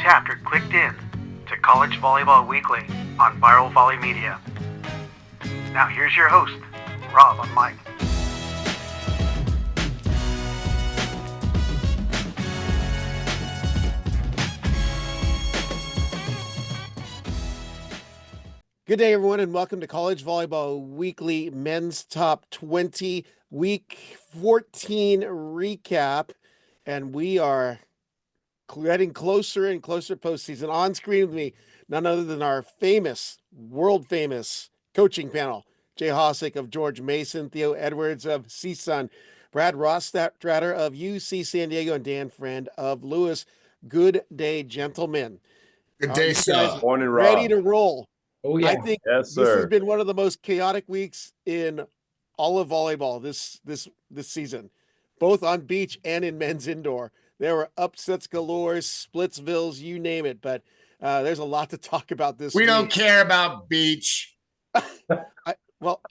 chapter clicked in to College Volleyball Weekly on Viral Volley Media. Now here's your host, Rob on mic. Good day, everyone, and welcome to College Volleyball Weekly Men's Top 20 Week 14 recap. And we are getting closer and closer postseason. On screen with me, none other than our famous, world-famous coaching panel. Jay Hosick of George Mason, Theo Edwards of CSUN, Brad Rostratter of UC San Diego, and Dan Friend of Lewis. Good day, gentlemen. Good day, sir. Morning, Rob. Ready to roll. Oh, yeah. I think Yes, this has sir. been one of the most chaotic weeks in all of volleyball this season, both on beach and in men's indoor. There were upsets galore, Splitsvilles, you name it. But there's a lot to talk about this We week. don't care about beach. Well,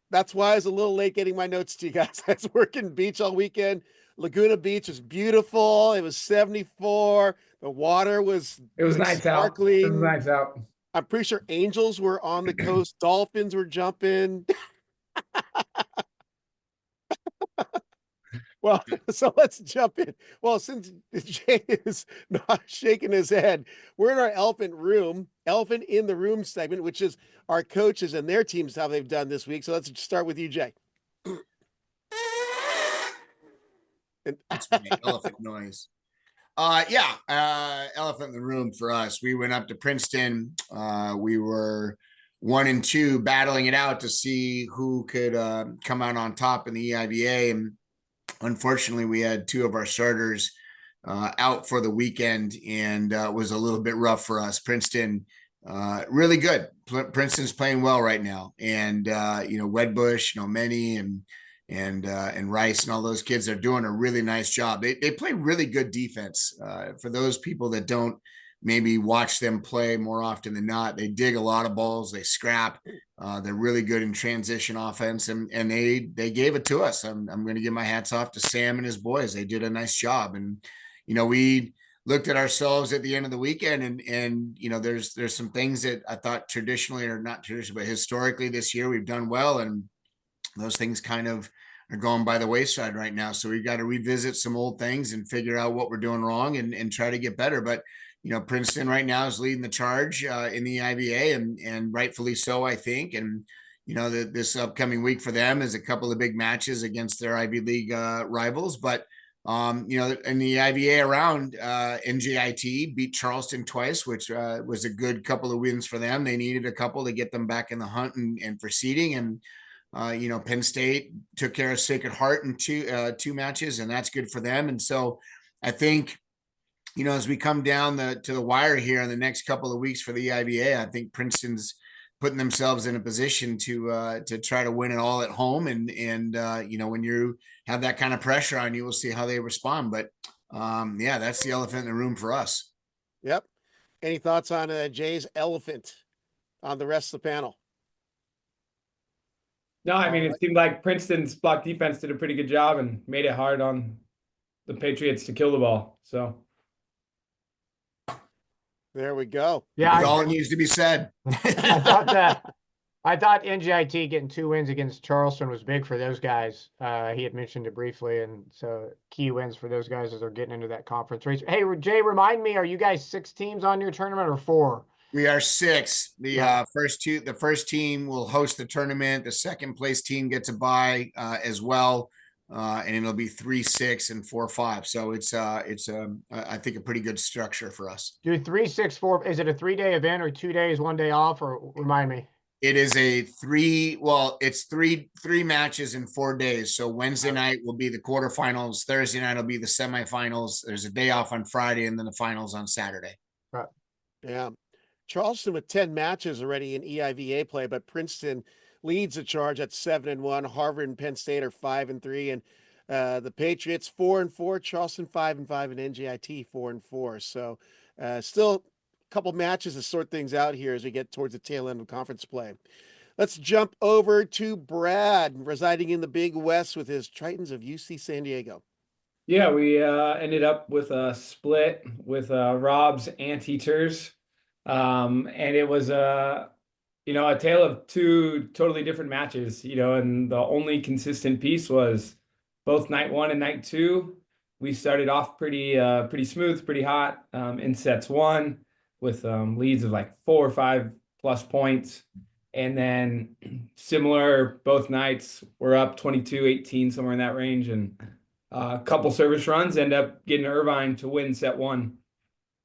that's why I was a little late getting my notes to you guys. I was working beach all weekend. Laguna Beach was beautiful. It was 74. The water was nice sparkling. out. It was nice out. I'm pretty sure angels were on the coast. Dolphins were jumping. Well, so let's jump in. Well, since Jay is not shaking his head, we're in our elephant in the room segment, which is our coaches and their teams, how they've done this week. So let's start with you, Jay. That's my elephant noise. Elephant in the room for us. We went up to Princeton. We were 1-2 battling it out to see who could come out on top in the EIVA. And unfortunately, we had two of our starters out for the weekend, and it was a little bit rough for us. Princeton, really good. Princeton's playing well right now. And, Wedbush, Many and Rice and all those kids are doing a really nice job. They play really good defense. For those people that don't maybe watch them play more often than not, they dig a lot of balls, they scrap. They're really good in transition offense, and they gave it to us. I'm going to give my hats off to Sam and his boys. They did a nice job. And, we looked at ourselves at the end of the weekend and there's some things that I thought traditionally, or not traditionally, but historically this year we've done well. And those things kind of are going by the wayside right now. So we've got to revisit some old things and figure out what we're doing wrong and try to get better. But, Princeton right now is leading the charge in the IVA and rightfully so, I think. And, this upcoming week for them is a couple of big matches against their Ivy League rivals. But, in the IVA around, NJIT beat Charleston twice, which was a good couple of wins for them. They needed a couple to get them back in the hunt and for seeding. And, Penn State took care of Sacred Heart in two matches, and that's good for them. And so I think, as we come down to the wire here in the next couple of weeks for the EIVA, I think Princeton's putting themselves in a position to try to win it all at home. And when you have that kind of pressure on you, we'll see how they respond. But that's the elephant in the room for us. Yep. Any thoughts on Jay's elephant on the rest of the panel? No, I mean, it seemed like Princeton's block defense did a pretty good job and made it hard on the Patriots to kill the ball. So there we go. Yeah, all it needs to be said. I thought NJIT getting 2 wins against Charleston was big for those guys. He had mentioned it briefly, and so key wins for those guys as they're getting into that conference race. Hey, Jay, remind me, are you guys 6 teams on your tournament or 4? We are 6. The first team will host the tournament. The second place team gets a bye as well, and it'll be 3, 6, and 4, 5. So it's I think a pretty good structure for us. Do 3, 6, 4. Is it a 3-day event or 2 days, 1 day off? Or remind me. It is it's three matches in 4 days. So Wednesday night will be the quarterfinals. Thursday night will be the semifinals. There's a day off on Friday, and then the finals on Saturday. Right. Yeah. Charleston with 10 matches already in EIVA play, but Princeton leads the charge at 7-1. Harvard and Penn State are 5-3, and the Patriots 4-4. Charleston 5-5, and NJIT 4-4. So still a couple matches to sort things out here as we get towards the tail end of conference play. Let's jump over to Brad, residing in the Big West with his Tritons of UC San Diego. Yeah, we ended up with a split with Rob's Anteaters. And it was a tale of two totally different matches, and the only consistent piece was both night one and night two. We started off pretty smooth, pretty hot in sets one with leads of like 4 or 5+ points. And then similar both nights, we're up 22-18, somewhere in that range. And a couple service runs end up getting Irvine to win set one,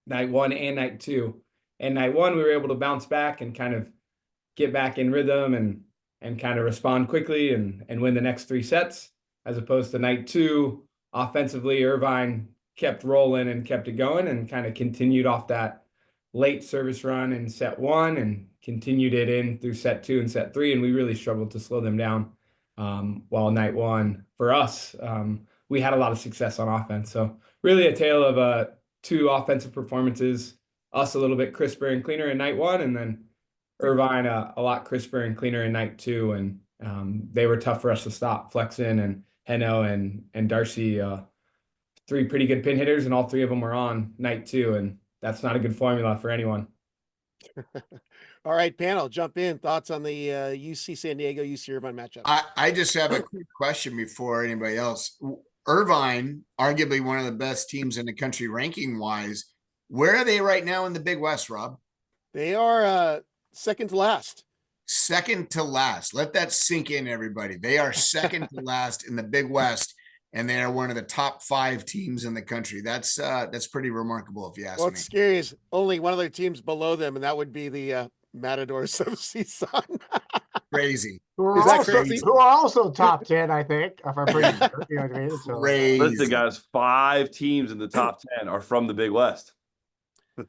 night one and night two. And night one, we were able to bounce back and kind of get back in rhythm and kind of respond quickly and win the next 3 sets, as opposed to night two. Offensively, Irvine kept rolling and kept it going and kind of continued off that late service run in set one and continued it in through set two and set three. And we really struggled to slow them down. While night one, for us, we had a lot of success on offense. So really a tale of 2 offensive performances, us a little bit crisper and cleaner in night one, and then Irvine a lot crisper and cleaner in night two. And they were tough for us to stop. Flexen and Heno and Darcy, 3 pretty good pin hitters, and all 3 of them were on night two. And that's not a good formula for anyone. All right, panel, jump in. Thoughts on the UC San Diego, UC Irvine matchup? I just have a quick question before anybody else. Irvine, arguably one of the best teams in the country ranking wise. Where are they right now in the Big West, Rob? They are second to last. Second to last. Let that sink in, everybody. They are second to last in the Big West, and they are one of the top 5 teams in the country. That's pretty remarkable, if you ask me. What's scary is only one of their teams below them, and that would be the Matadors of CSUN. Crazy. Who are, Is that also, crazy? who are also top 10, I think, if I'm pretty sure. You know what I mean? So, Crazy. Listen, guys, 5 teams in the top 10 are from the Big West. And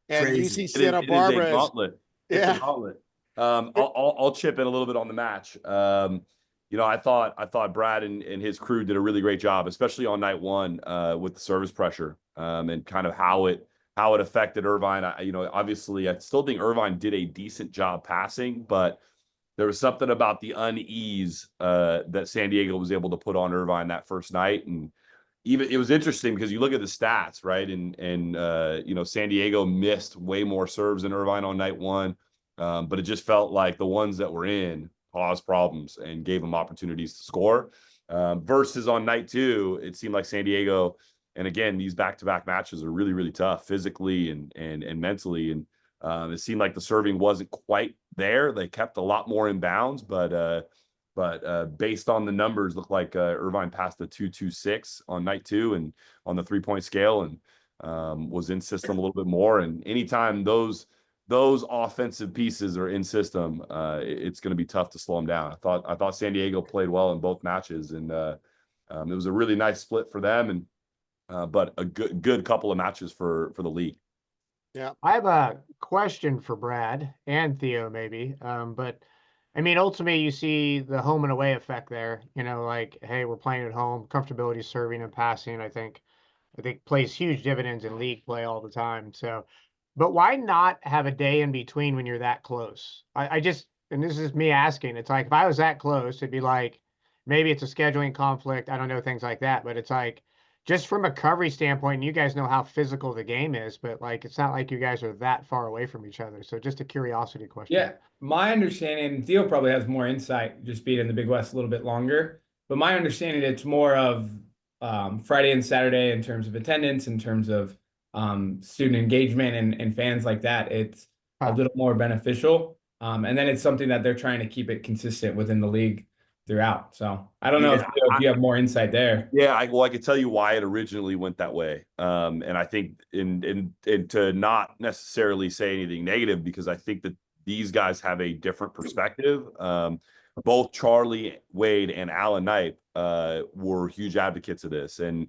Crazy. UC Santa It is Barbara a gauntlet. It's yeah. a gauntlet. I'll chip in a little bit on the match. I thought Brad and his crew did a really great job, especially on night one with the service pressure and kind of how it affected Irvine. Obviously, I still think Irvine did a decent job passing, but there was something about the unease that San Diego was able to put on Irvine that first night. And even it was interesting because you look at the stats, right? And San Diego missed way more serves than Irvine on night one. But it just felt like the ones that were in caused problems and gave them opportunities to score. Versus on night two, it seemed like San Diego, and again, these back-to-back matches are really, really tough physically and mentally. And it seemed like the serving wasn't quite there. They kept a lot more in bounds, but based on the numbers, looked like Irvine passed the 2.26 on night two and on the 3-point scale, and was in system a little bit more. And anytime those offensive pieces are in system, it's going to be tough to slow them down. I thought San Diego played well in both matches, and it was a really nice split for them, and but a good couple of matches for the league. Yeah, I have a question for Brad and Theo, maybe. But I mean, ultimately, you see the home and away effect there. Like, hey, we're playing at home, comfortability serving and passing. I think plays huge dividends in league play all the time. So, but why not have a day in between when you're that close? I just, and this is me asking, it's like, if I was that close, it'd be like, maybe it's a scheduling conflict. I don't know, things like that. But it's like, just from a recovery standpoint, and you guys know how physical the game is, but like, it's not like you guys are that far away from each other. So just a curiosity question. Yeah, my understanding, Theo probably has more insight, just being in the Big West a little bit longer. But my understanding, it's more of Friday and Saturday in terms of attendance, in terms of student engagement and fans like that. It's a little more beneficial. And then it's something that they're trying to keep it consistent within the league throughout. So I don't know if you have more insight there. Yeah, I can tell you why it originally went that way. And I think in to not necessarily say anything negative, because I think that these guys have a different perspective. Both Charlie Wade and Alan Knipe were huge advocates of this, and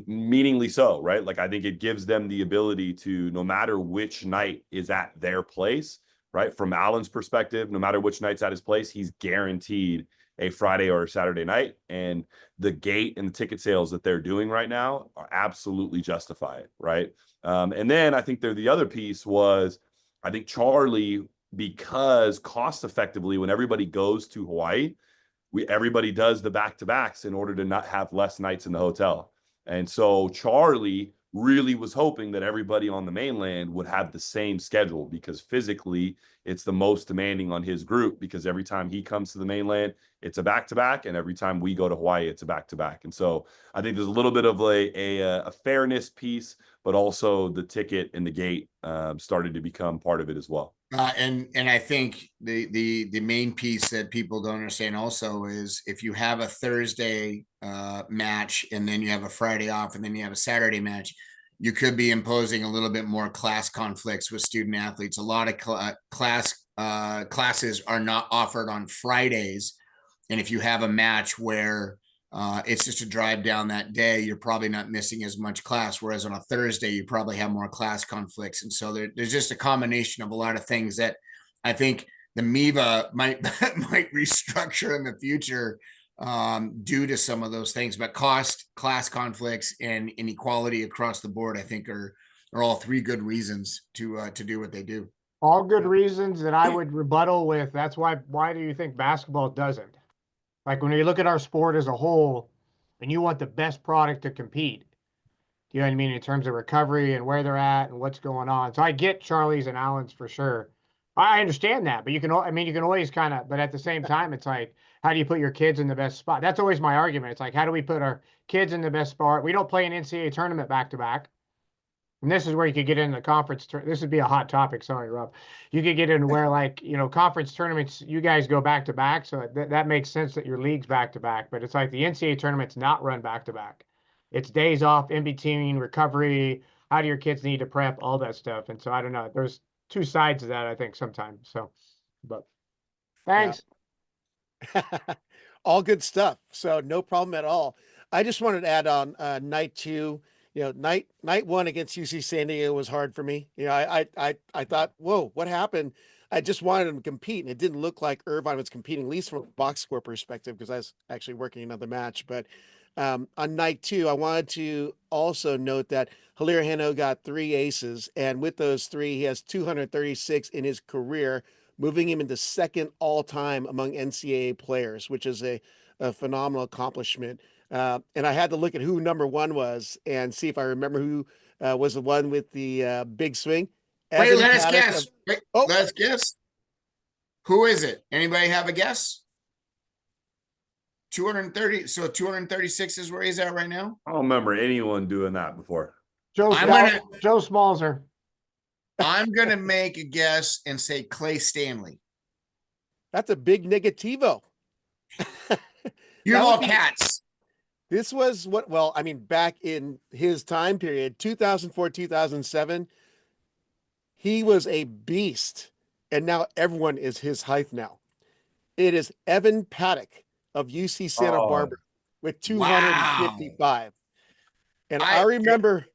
meaningly so, right? Like, I think it gives them the ability to, no matter which night is at their place, right? From Alan's perspective, no matter which night's at his place, he's guaranteed a Friday or a Saturday night, and the gate and the ticket sales that they're doing right now are absolutely justified, right? And then I think the other piece was, I think Charlie, because cost effectively, when everybody goes to Hawaii, everybody does the back-to-backs in order to not have less nights in the hotel. And so Charlie really was hoping that everybody on the mainland would have the same schedule, because physically it's the most demanding on his group, because every time he comes to the mainland, it's a back-to-back, and every time we go to Hawaii, it's a back-to-back. And so I think there's a little bit of a fairness piece, but also the ticket and the gate started to become part of it as well. And I think the main piece that people don't understand also is, if you have a Thursday match and then you have a Friday off and then you have a Saturday match, you could be imposing a little bit more class conflicts with student athletes. A lot of classes are not offered on Fridays, and if you have a match where it's just a drive down that day, you're probably not missing as much class. Whereas on a Thursday, you probably have more class conflicts. And so there's just a combination of a lot of things that I think the MIVA might restructure in the future due to some of those things. But cost, class conflicts, and inequality across the board, I think are all three good reasons to do what they do. All good reasons that I would rebuttal with. That's why do you think basketball doesn't? Like, when you look at our sport as a whole and you want the best product to compete, you know what I mean, in terms of recovery and where they're at and what's going on. So I get Charlie's and Allen's for sure. I understand that, but you can always kind of, but at the same time, it's like, how do you put your kids in the best spot? That's always my argument. It's like, how do we put our kids in the best spot? We don't play an NCAA tournament back to back. And this is where you could get into the conference. This would be a hot topic. Sorry, Rob. You could get into where, like, conference tournaments, you guys go back to back. So that makes sense that your league's back to back. But it's like the NCAA tournament's not run back to back. It's days off, in between, recovery. How do your kids need to prep? All that stuff. And so I don't know. There's two sides of that, I think, sometimes. So, but thanks. Yeah. All good stuff. So no problem at all. I just wanted to add on night two. Night one against UC San Diego was hard for me. I thought, whoa, what happened? I just wanted him to compete, and it didn't look like Irvine was competing, at least from a box score perspective, because I was actually working another match. But on night two, I wanted to also note that Hilaire Hano got 3 aces, and with those 3, he has 236 in his career, moving him into second all-time among NCAA players, which is a phenomenal accomplishment. And I had to look at who number 1 was and see if I remember who was the one with the big swing. Wait, let us guess. Let us guess. Who is it? Anybody have a guess? 230. So 236 is where he's at right now. I don't remember anyone doing that before. Joe Smalzer. I'm gonna make a guess and say Clay Stanley. That's a big negativo. You're all cats. This was back in his time period, 2004, 2007, he was a beast, and now everyone is his height now. It is Evan Paddock of UC Santa Barbara with 255. Wow. And I remember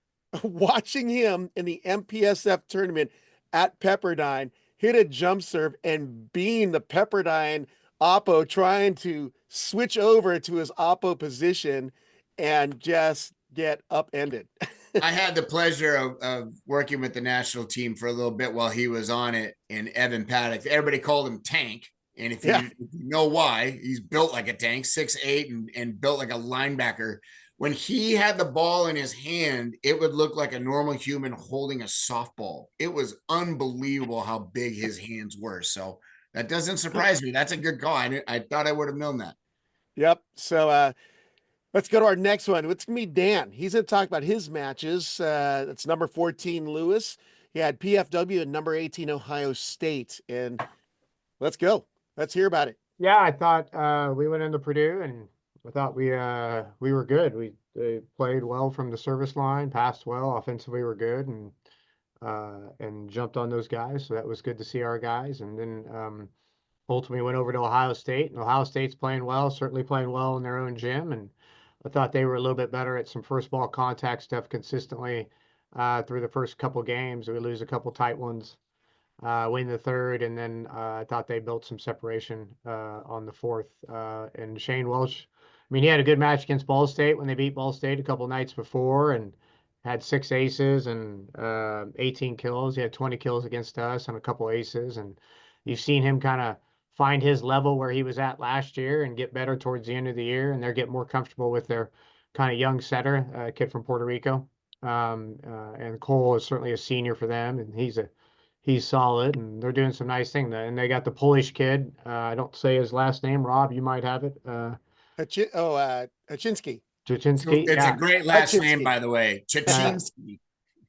watching him in the MPSF tournament at Pepperdine hit a jump serve and being the Pepperdine oppo, trying to switch over to his oppo position and just get upended. I had the pleasure of working with the national team for a little bit while he was on it, and Evan Paddock, everybody called him Tank. And if you know why, he's built like a tank, 6'8", and built like a linebacker. When he had the ball in his hand, it would look like a normal human holding a softball. It was unbelievable how big his hands were. So that doesn't surprise me. That's a good call. I thought I would have known that. Yep. So let's go to our next one. It's going to be Dan. He's going to talk about his matches. It's number 14, Lewis. He had PFW and number 18, Ohio State. And let's go. Let's hear about it. Yeah, I thought we went into Purdue, and I thought we were good. They played well from the service line, passed well, offensively were good, and jumped on those guys. So that was good to see our guys. And then ultimately went over to Ohio State, and Ohio State's playing well, certainly playing well in their own gym. And I thought they were a little bit better at some first ball contact stuff consistently through the first couple games. We lose a couple tight ones, win the third, and then I thought they built some separation on the fourth. And Shane Welsh, I mean, he had a good match against Ball State when they beat Ball State a couple nights before, and had 6 aces and 18 kills. He had 20 kills against us and a couple aces. And you've seen him kind of find his level where he was at last year and get better towards the end of the year. And they're getting more comfortable with their kind of young setter, a kid from Puerto Rico. And Cole is certainly a senior for them, and he's solid, and they're doing some nice things. And they got the Polish kid. I don't say his last name. Rob, you might have it. Hachinsky. Jaczynski. It's Yeah. a great last Hachinsky. name, by the way. Chachinsky.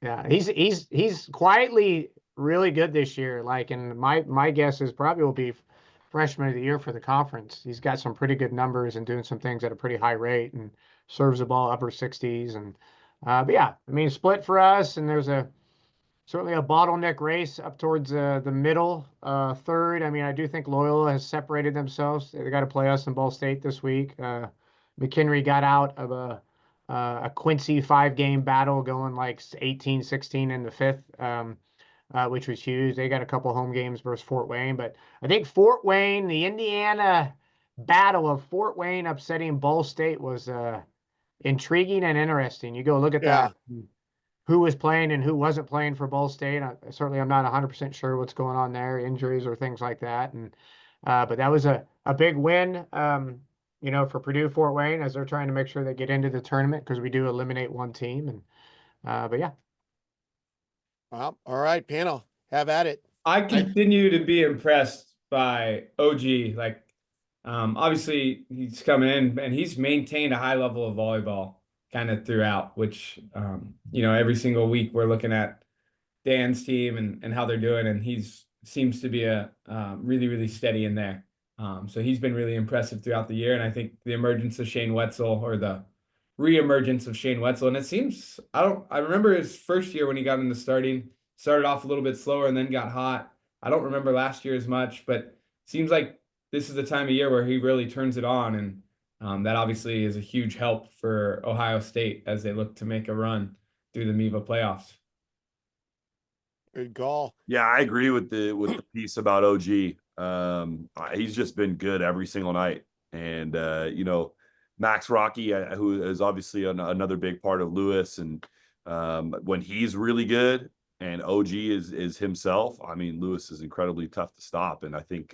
Yeah, he's quietly really good this year. Like, and my guess is probably will be freshman of the year for the conference. He's got some pretty good numbers and doing some things at a pretty high rate and serves the ball upper 60s. And but yeah, I mean, split for us, and there's certainly a bottleneck race up towards the middle third. I mean, I do think Loyola has separated themselves. They got to play us in Ball State this week. McKendry got out of a Quincy 5-game battle going like 18-16 in the fifth, which was huge. They got a couple home games versus Fort Wayne, but I think Fort Wayne, the Indiana battle of Fort Wayne upsetting Ball State was intriguing and interesting. You go look at that, who was playing and who wasn't playing for Ball State. Certainly, I'm not 100% sure what's going on there, injuries or things like that. And but that was a big win. For Purdue Fort Wayne as they're trying to make sure they get into the tournament because we do eliminate one team. And but yeah. Well, all right, panel, have at it. I continue to be impressed by OG. Like, obviously he's coming in and he's maintained a high level of volleyball kind of throughout, which, every single week we're looking at Dan's team and how they're doing. And seems to be a really, really steady in there. So he's been really impressive throughout the year. And I think the emergence of Shane Wetzel, or the re-emergence of Shane Wetzel, and it seems, I remember his first year when he got into starting, started off a little bit slower and then got hot. I don't remember last year as much, but seems like this is the time of year where he really turns it on. And that obviously is a huge help for Ohio State as they look to make a run through the MIVA playoffs. Good call. Yeah, I agree with the piece about OG. He's just been good every single night. And, Max Rocky, who is obviously another big part of Lewis. And when he's really good and OG is himself, I mean, Lewis is incredibly tough to stop. And I think,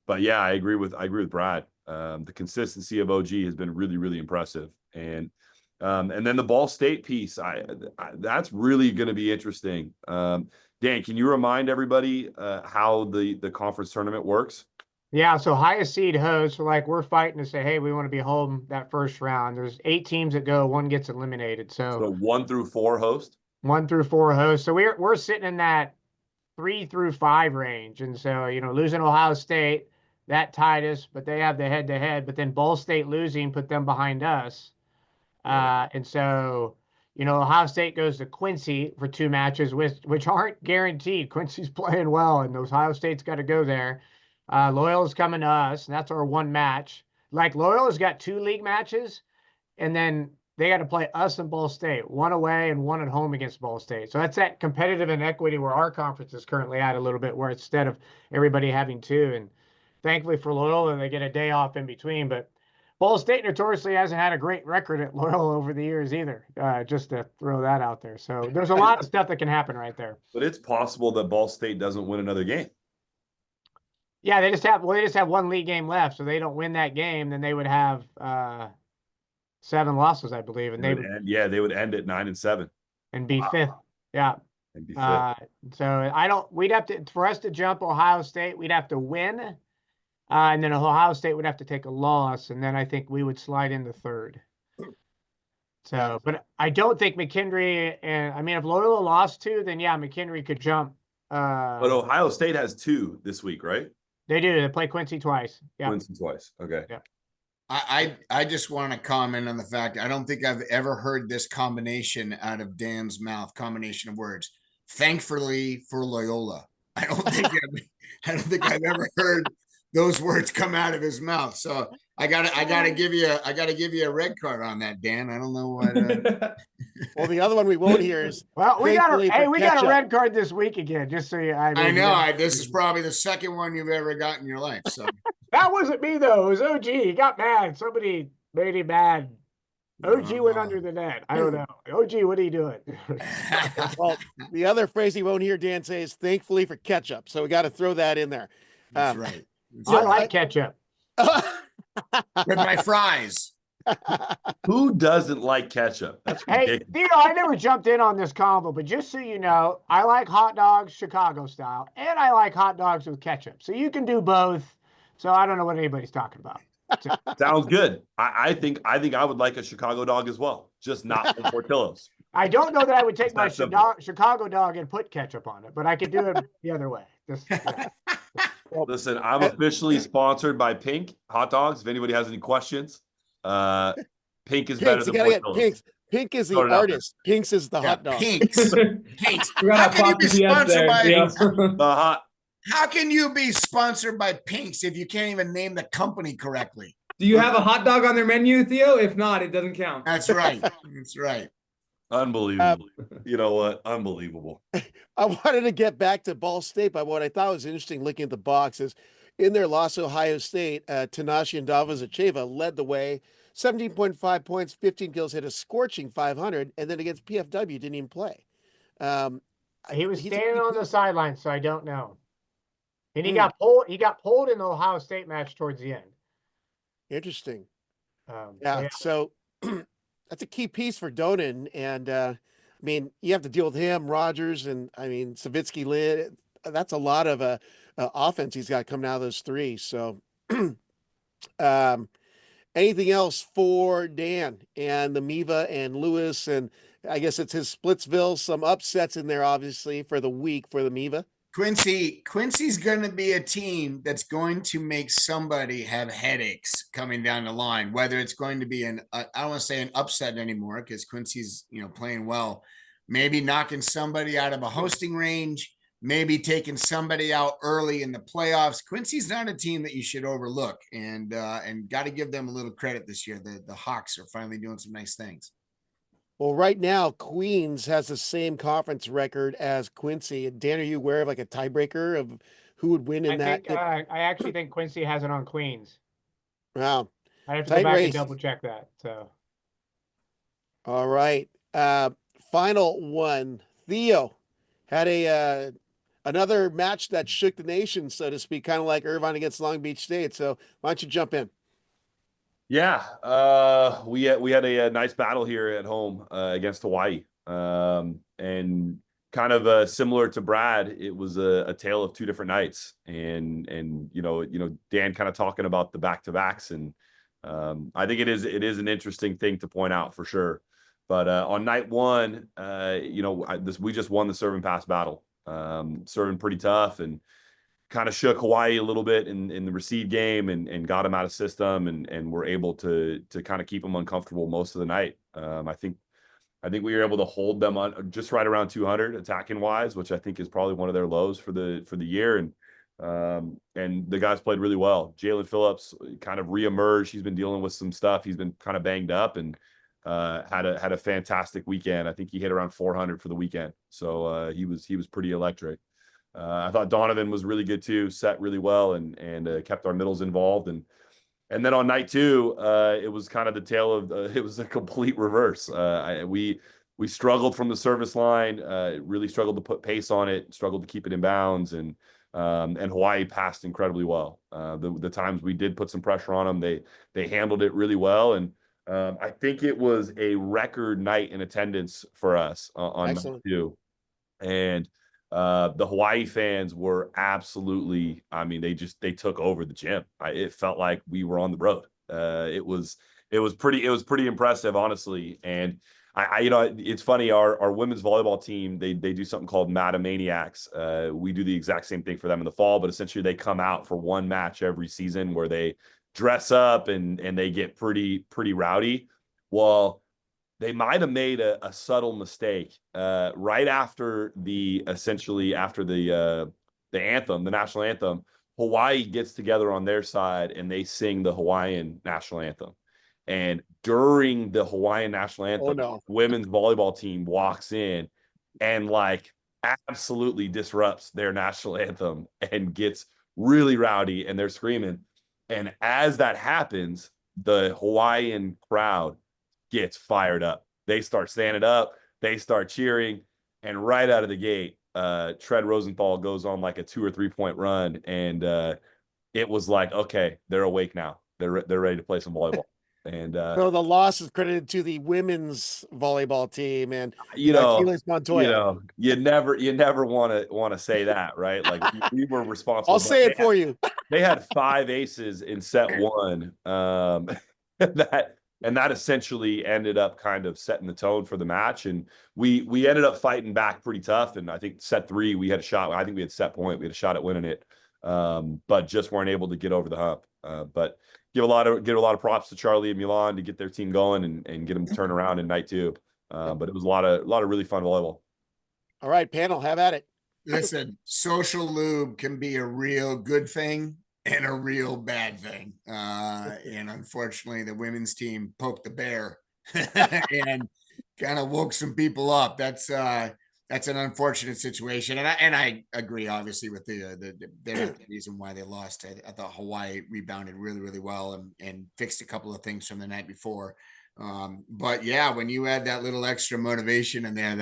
but yeah, I agree with Brad. The consistency of OG has been really, really impressive. And then the Ball State piece, that's really going to be interesting. Dan, can you remind everybody how the conference tournament works? Yeah, so highest seed hosts, we're fighting to say, hey, we want to be home that first round. There's 8 teams that go, 1 gets eliminated. So 1 through 4 host? 1 through 4 hosts. So we're sitting in that 3 through 5 range. And so, losing Ohio State, that tied us, but they have the head-to-head. But then Ball State losing put them behind us. And so, Ohio State goes to Quincy for 2 matches, which aren't guaranteed. Quincy's playing well, and Ohio State's got to go there. Loyola's coming to us, and that's our 1 match. Like, Loyola's got 2 league matches, and then they got to play us and Ball State, 1 away and 1 at home against Ball State. So that's that competitive inequity where our conference is currently at a little bit, where instead of everybody having 2, and thankfully for Loyola, they get a day off in between. But Ball State notoriously hasn't had a great record at Loyola over the years either, just to throw that out there. So there's a lot of stuff that can happen right there. But it's possible that Ball State doesn't win another game. Yeah, they just have 1 league game left, so they don't win that game, then they would have 7 losses, I believe, and they would end at 9-7 and be 5th. Yeah. And be 5th. So we'd have to, for us to jump Ohio State, we'd have to win, and then Ohio State would have to take a loss, and then I think we would slide into 3rd. So, but I don't think McKendry, and I mean, if Loyola lost 2, then yeah, McKendry could jump. But Ohio State has 2 this week, right? They do. They play Quincy twice. Yeah. Quincy twice. Okay. Yeah. I just want to comment on the fact I don't think I've ever heard this combination out of Dan's mouth. Combination of words. Thankfully for Loyola, I don't think I've ever heard those words come out of his mouth. So I gotta give you a red card on that, Dan. I don't know what. Well, the other one we won't hear is we got a red card this week again. Just so you, I know. This is probably the second one you've ever got in your life. So that wasn't me though. It was OG. He got mad. Somebody made him mad. OG went under the net. I don't know. OG, what are you doing? Well, the other phrase he won't hear Dan say is "thankfully for ketchup." So we got to throw that in there. That's right. I like ketchup With my fries. Who doesn't like ketchup? That's Hey, ridiculous. Theo, I never jumped in on this combo, but just so you know, I like hot dogs Chicago style, and I like hot dogs with ketchup. So you can do both. So I don't know what anybody's talking about. So, Sounds good. I think I would like a Chicago dog as well, just not from Portillo's. I don't know that I would take It's my that simple. Chicago dog and put ketchup on it, but I could do it the other way. Just, yeah. Listen, I'm officially sponsored by Pink Hot Dogs. If anybody has any questions, Pink is better Pinks, you than gotta get Portillo's. Pinks. Pink is the Throw it out there. artist. Pinks is the Yeah, hot dog. Pinks. Pinks. We got How a can you be apostrophe S sponsored there, by Theo. how can you be sponsored by Pinks if you can't even name the company correctly? Do you have a hot dog on their menu, Theo? If not, it doesn't count. That's right. That's right. Unbelievable. You know what? Unbelievable. I wanted to get back to Ball State, but what I thought was interesting looking at the box is in their loss to Ohio State, Tanashi and Davozacheva led the way, 17.5 points, 15 kills, hit a scorching 500, and then against PFW didn't even play. He was he's a standing key on the piece. sideline, so I don't know. And he Hmm. got pulled. He got pulled in the Ohio State match towards the end. Interesting. So Yeah, so that's a key piece for Donan, and I mean, you have to deal with him, Rogers, and I mean, Savitsky lid. That's a lot of offense he's got coming out of those three. So, anything else for Dan and the MIVA and Lewis, and I guess it's his Splitsville, some upsets in there, obviously, for the week for the MIVA. Quincy's going to be a team that's going to make somebody have headaches coming down the line, whether it's going to be I don't want to say an upset anymore because Quincy's, playing well, maybe knocking somebody out of a hosting range, maybe taking somebody out early in the playoffs. Quincy's not a team that you should overlook, and got to give them a little credit this year. The Hawks are finally doing some nice things. Well, right now, Queens has the same conference record as Quincy. Dan, are you aware of like a tiebreaker of who would win in that? I actually think Quincy has it on Queens. Wow. I have to Tight go back race. and double check that. So, All right. Final one. Theo had another match that shook the nation, so to speak, kind of like Irvine against Long Beach State. So why don't you jump in? Yeah, we had a nice battle here at home against Hawaii, and kind of similar to Brad. It was a tale of two different nights, and Dan kind of talking about the back-to-backs, and I think it is an interesting thing to point out for sure. But on night one, we just won the serve and pass battle, serving pretty tough and kind of shook Hawaii a little bit in the receive game and got them out of system and were able to kind of keep them uncomfortable most of the night. I think we were able to hold them on just right around 200 attacking wise, which I think is probably one of their lows for the year. And the guys played really well. Jalen Phillips kind of reemerged. He's been dealing with some stuff. He's been kind of banged up and had a fantastic weekend. I think he hit around 400 for the weekend. So he was pretty electric. I thought Donovan was really good too, set really well and kept our middles involved. And then on night two, it was kind of the tale of it was a complete reverse. We struggled from the service line, really struggled to put pace on it, struggled to keep it in bounds, and Hawaii passed incredibly well. The times we did put some pressure on them, they handled it really well. And I think it was a record night in attendance for us on night two. And the Hawaii fans were absolutely, I mean, they took over the gym. It felt like we were on the road. It was pretty impressive, honestly. And it's funny, our women's volleyball team, they do something called Matamaniacs. We do the exact same thing for them in the fall, but essentially they come out for one match every season where they dress up and they get pretty rowdy. Well, they might have made a subtle mistake right after the anthem, the national anthem. Hawaii gets together on their side and they sing the Hawaiian national anthem. And during the Hawaiian national anthem, women's volleyball team walks in and absolutely disrupts their national anthem and gets really rowdy and they're screaming. And as that happens, the Hawaiian crowd gets fired up. They start standing up, they start cheering, and right out of the gate, Tread Rosenthal goes on like a 2 or 3 point run, and it was like, okay, they're awake now. They're ready to play some volleyball. And So the loss is credited to the women's volleyball team and you know, Achilles Montoya. you never want to say that, right? Like we were responsible, I'll but say it for you. they had 5 aces in set 1. That essentially ended up kind of setting the tone for the match. And we ended up fighting back pretty tough. And I think set 3, we had a shot. I think we had set point. We had a shot at winning it. But just weren't able to get over the hump. But give a lot of props to Charlie and Milan to get their team going and get them to turn around in night 2. But it was a lot of really fun volleyball. All right, panel, have at it. Listen, social lube can be a real good thing and a real bad thing. And unfortunately, the women's team poked the bear and kind of woke some people up. That's an unfortunate situation. And I agree, obviously, with the reason why they lost. I thought Hawaii rebounded really, really well and fixed a couple of things from the night before. But yeah, when you add that little extra motivation in there,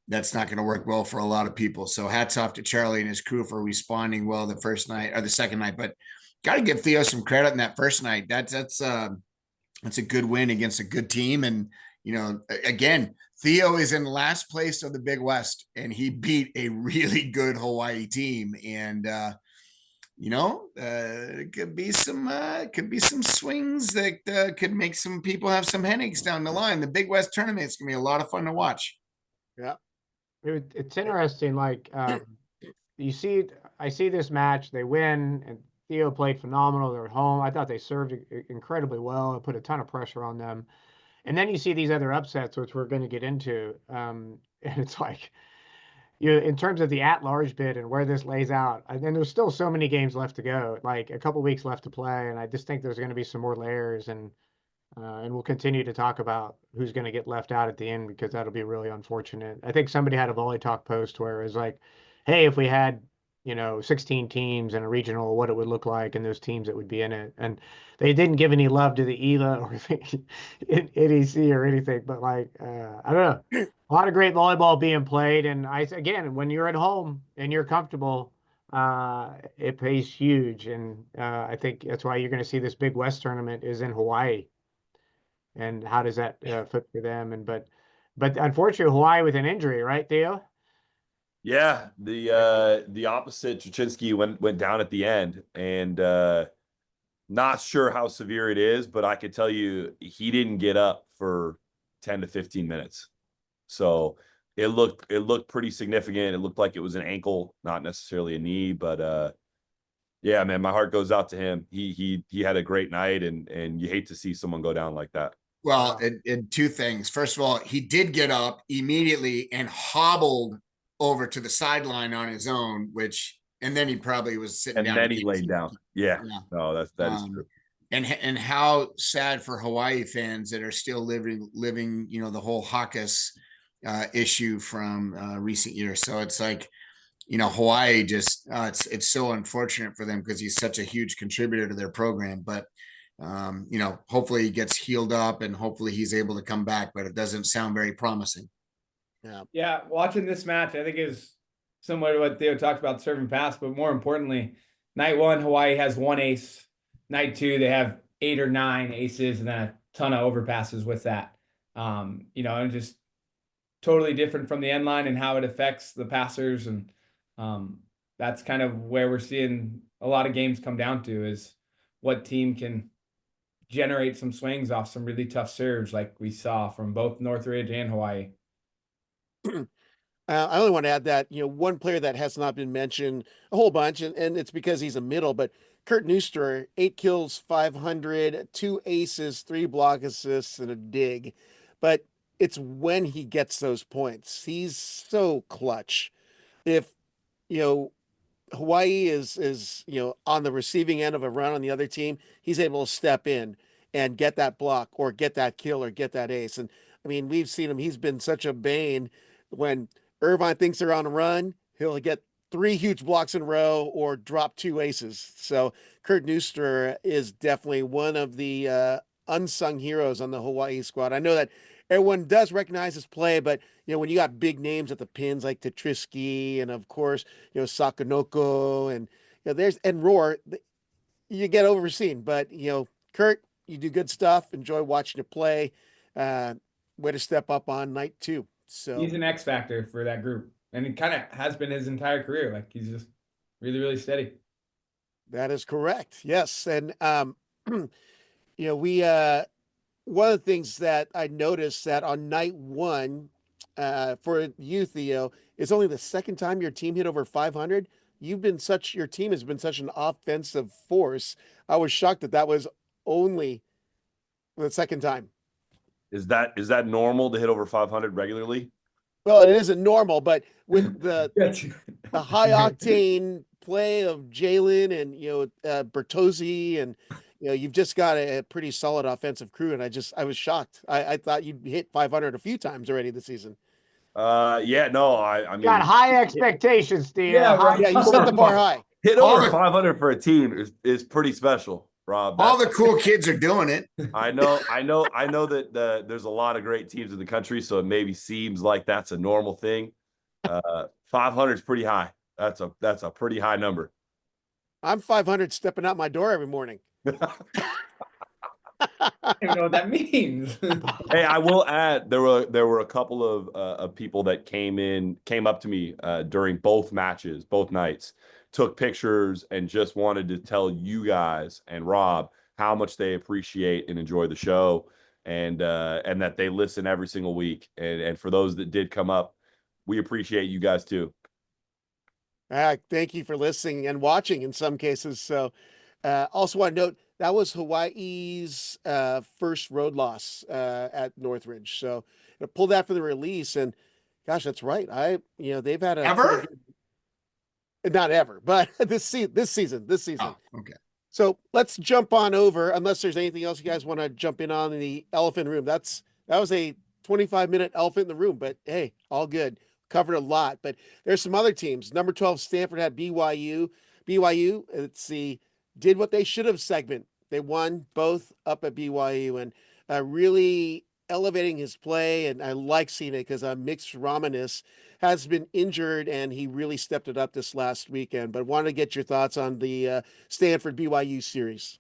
that's not going to work well for a lot of people. So hats off to Charlie and his crew for responding well the first night or the second night, but got to give Theo some credit in that first night. That's a good win against a good team. And, again, Theo is in last place of the Big West and he beat a really good Hawaii team. And, it could be some swings that could make some people have some headaches down the line. The Big West tournament is going to be a lot of fun to watch. Yeah. It's interesting. Like, I see this match, they win, and Theo played phenomenal. They're at home. I thought they served incredibly well and put a ton of pressure on them. And then you see these other upsets, which we're going to get into. And it's like, in terms of the at-large bid and where this lays out, and there's still so many games left to go, like a couple weeks left to play. And I just think there's going to be some more layers, and we'll continue to talk about who's going to get left out at the end, because that'll be really unfortunate. I think somebody had a Volley Talk post where it was like, hey, if we had, 16 teams in a regional, what it would look like and those teams that would be in it. And they didn't give any love to the EIVA or the NEC or anything, but like, I don't know, a lot of great volleyball being played. And again, when you're at home and you're comfortable, it pays huge. And I think that's why you're going to see this Big West tournament is in Hawaii. And how does that fit for them? And but unfortunately, Hawaii with an injury, right, Theo? Yeah, the opposite Chichinski went down at the end, and not sure how severe it is, but I could tell you he didn't get up for 10 to 15 minutes. So it looked pretty significant. It looked like it was an ankle, not necessarily a knee, but yeah, man, my heart goes out to him. He had a great night, and you hate to see someone go down like that. Well, and 2 things. First of all, he did get up immediately and hobbled over to the sideline on his own, and then he probably was sitting down. And then he laid down. Yeah. No, that is true. And how sad for Hawaii fans that are still living, the whole Hakas issue from recent years. So it's like, Hawaii just, it's so unfortunate for them because he's such a huge contributor to their program, but hopefully he gets healed up and hopefully he's able to come back, but it doesn't sound very promising. Yeah. Watching this match, I think is similar to what Theo talked about serving pass, but more importantly, night 1, Hawaii has 1 ace. Night 2, they have 8 or 9 aces and then a ton of overpasses with that. And just totally different from the end line and how it affects the passers. And that's kind of where we're seeing a lot of games come down to, is what team can generate some swings off some really tough serves like we saw from both Northridge and Hawaii. I only want to add that, one player that has not been mentioned a whole bunch, and it's because he's a middle, but Kurt Neuster, 8 kills, 500, 2 aces, 3 block assists, and a dig. But it's when he gets those points. He's so clutch. If, Hawaii is on the receiving end of a run on the other team, he's able to step in and get that block or get that kill or get that ace. And I mean, we've seen him. He's been such a bane. When Irvine thinks they're on a run, he'll get 3 huge blocks in a row or drop 2 aces. So Kurt Neuster is definitely one of the unsung heroes on the Hawaii squad. I know that everyone does recognize his play, but when you got big names at the pins like Tetrisky and of course, Sakanoko and there's and Roar, you get overseen. But Kurt, you do good stuff. Enjoy watching you play. Way to step up on night 2. So He's an X factor for that group, and he kind of has been his entire career. Like he's just really, really steady. that is correct. Yes. And, we, one of the things that I noticed that on night 1, for you, Theo, it's only the second time your team hit over 500. Your team has been such an offensive force. I was shocked that was only the second time. Is that normal to hit over 500 regularly? Well, it isn't normal, but with the high octane play of Jalen and Bertozzi, and you've just got a pretty solid offensive crew, and I was shocked. I thought you'd hit 500 a few times already this season. Yeah, no, I mean, Got high expectations, Steve. Yeah, right. Yeah, you set the bar high. hit All over the- 500 for a team is pretty special, Rob. All the cool kids are doing it. I know that there's a lot of great teams in the country, so it maybe seems like that's a normal thing. 500 is pretty high. That's a pretty high number. I'm 500 stepping out my door every morning. I don't even know what that means. Hey, I will add there were a couple of people that came up to me during both matches, both nights, took pictures and just wanted to tell you guys and Rob how much they appreciate and enjoy the show, and that they listen every single week. And for those that did come up, we appreciate you guys too. Thank you for listening and watching in some cases. So, also want to note that was Hawaii's first road loss at Northridge. So, pull that for the release. And gosh, that's right. They've had Ever? Not ever, but this season. Oh, okay. So let's jump on over, unless there's anything else you guys want to jump in on the elephant room. That was a 25-minute elephant in the room, but hey, all good. Covered a lot, but there's some other teams. Number 12, Stanford had BYU. BYU, did what they should have segment. They won both up at BYU, and really elevating his play. And I like seeing it because Mix Romanis has been injured, and he really stepped it up this last weekend. But wanted to get your thoughts on the Stanford BYU series.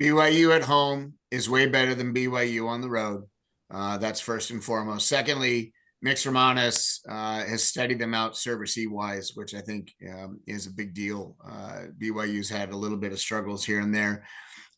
BYU at home is way better than BYU on the road. That's first and foremost. Secondly, Mix Romanis has studied them out service-wise, which I think is a big deal. BYU's had a little bit of struggles here and there.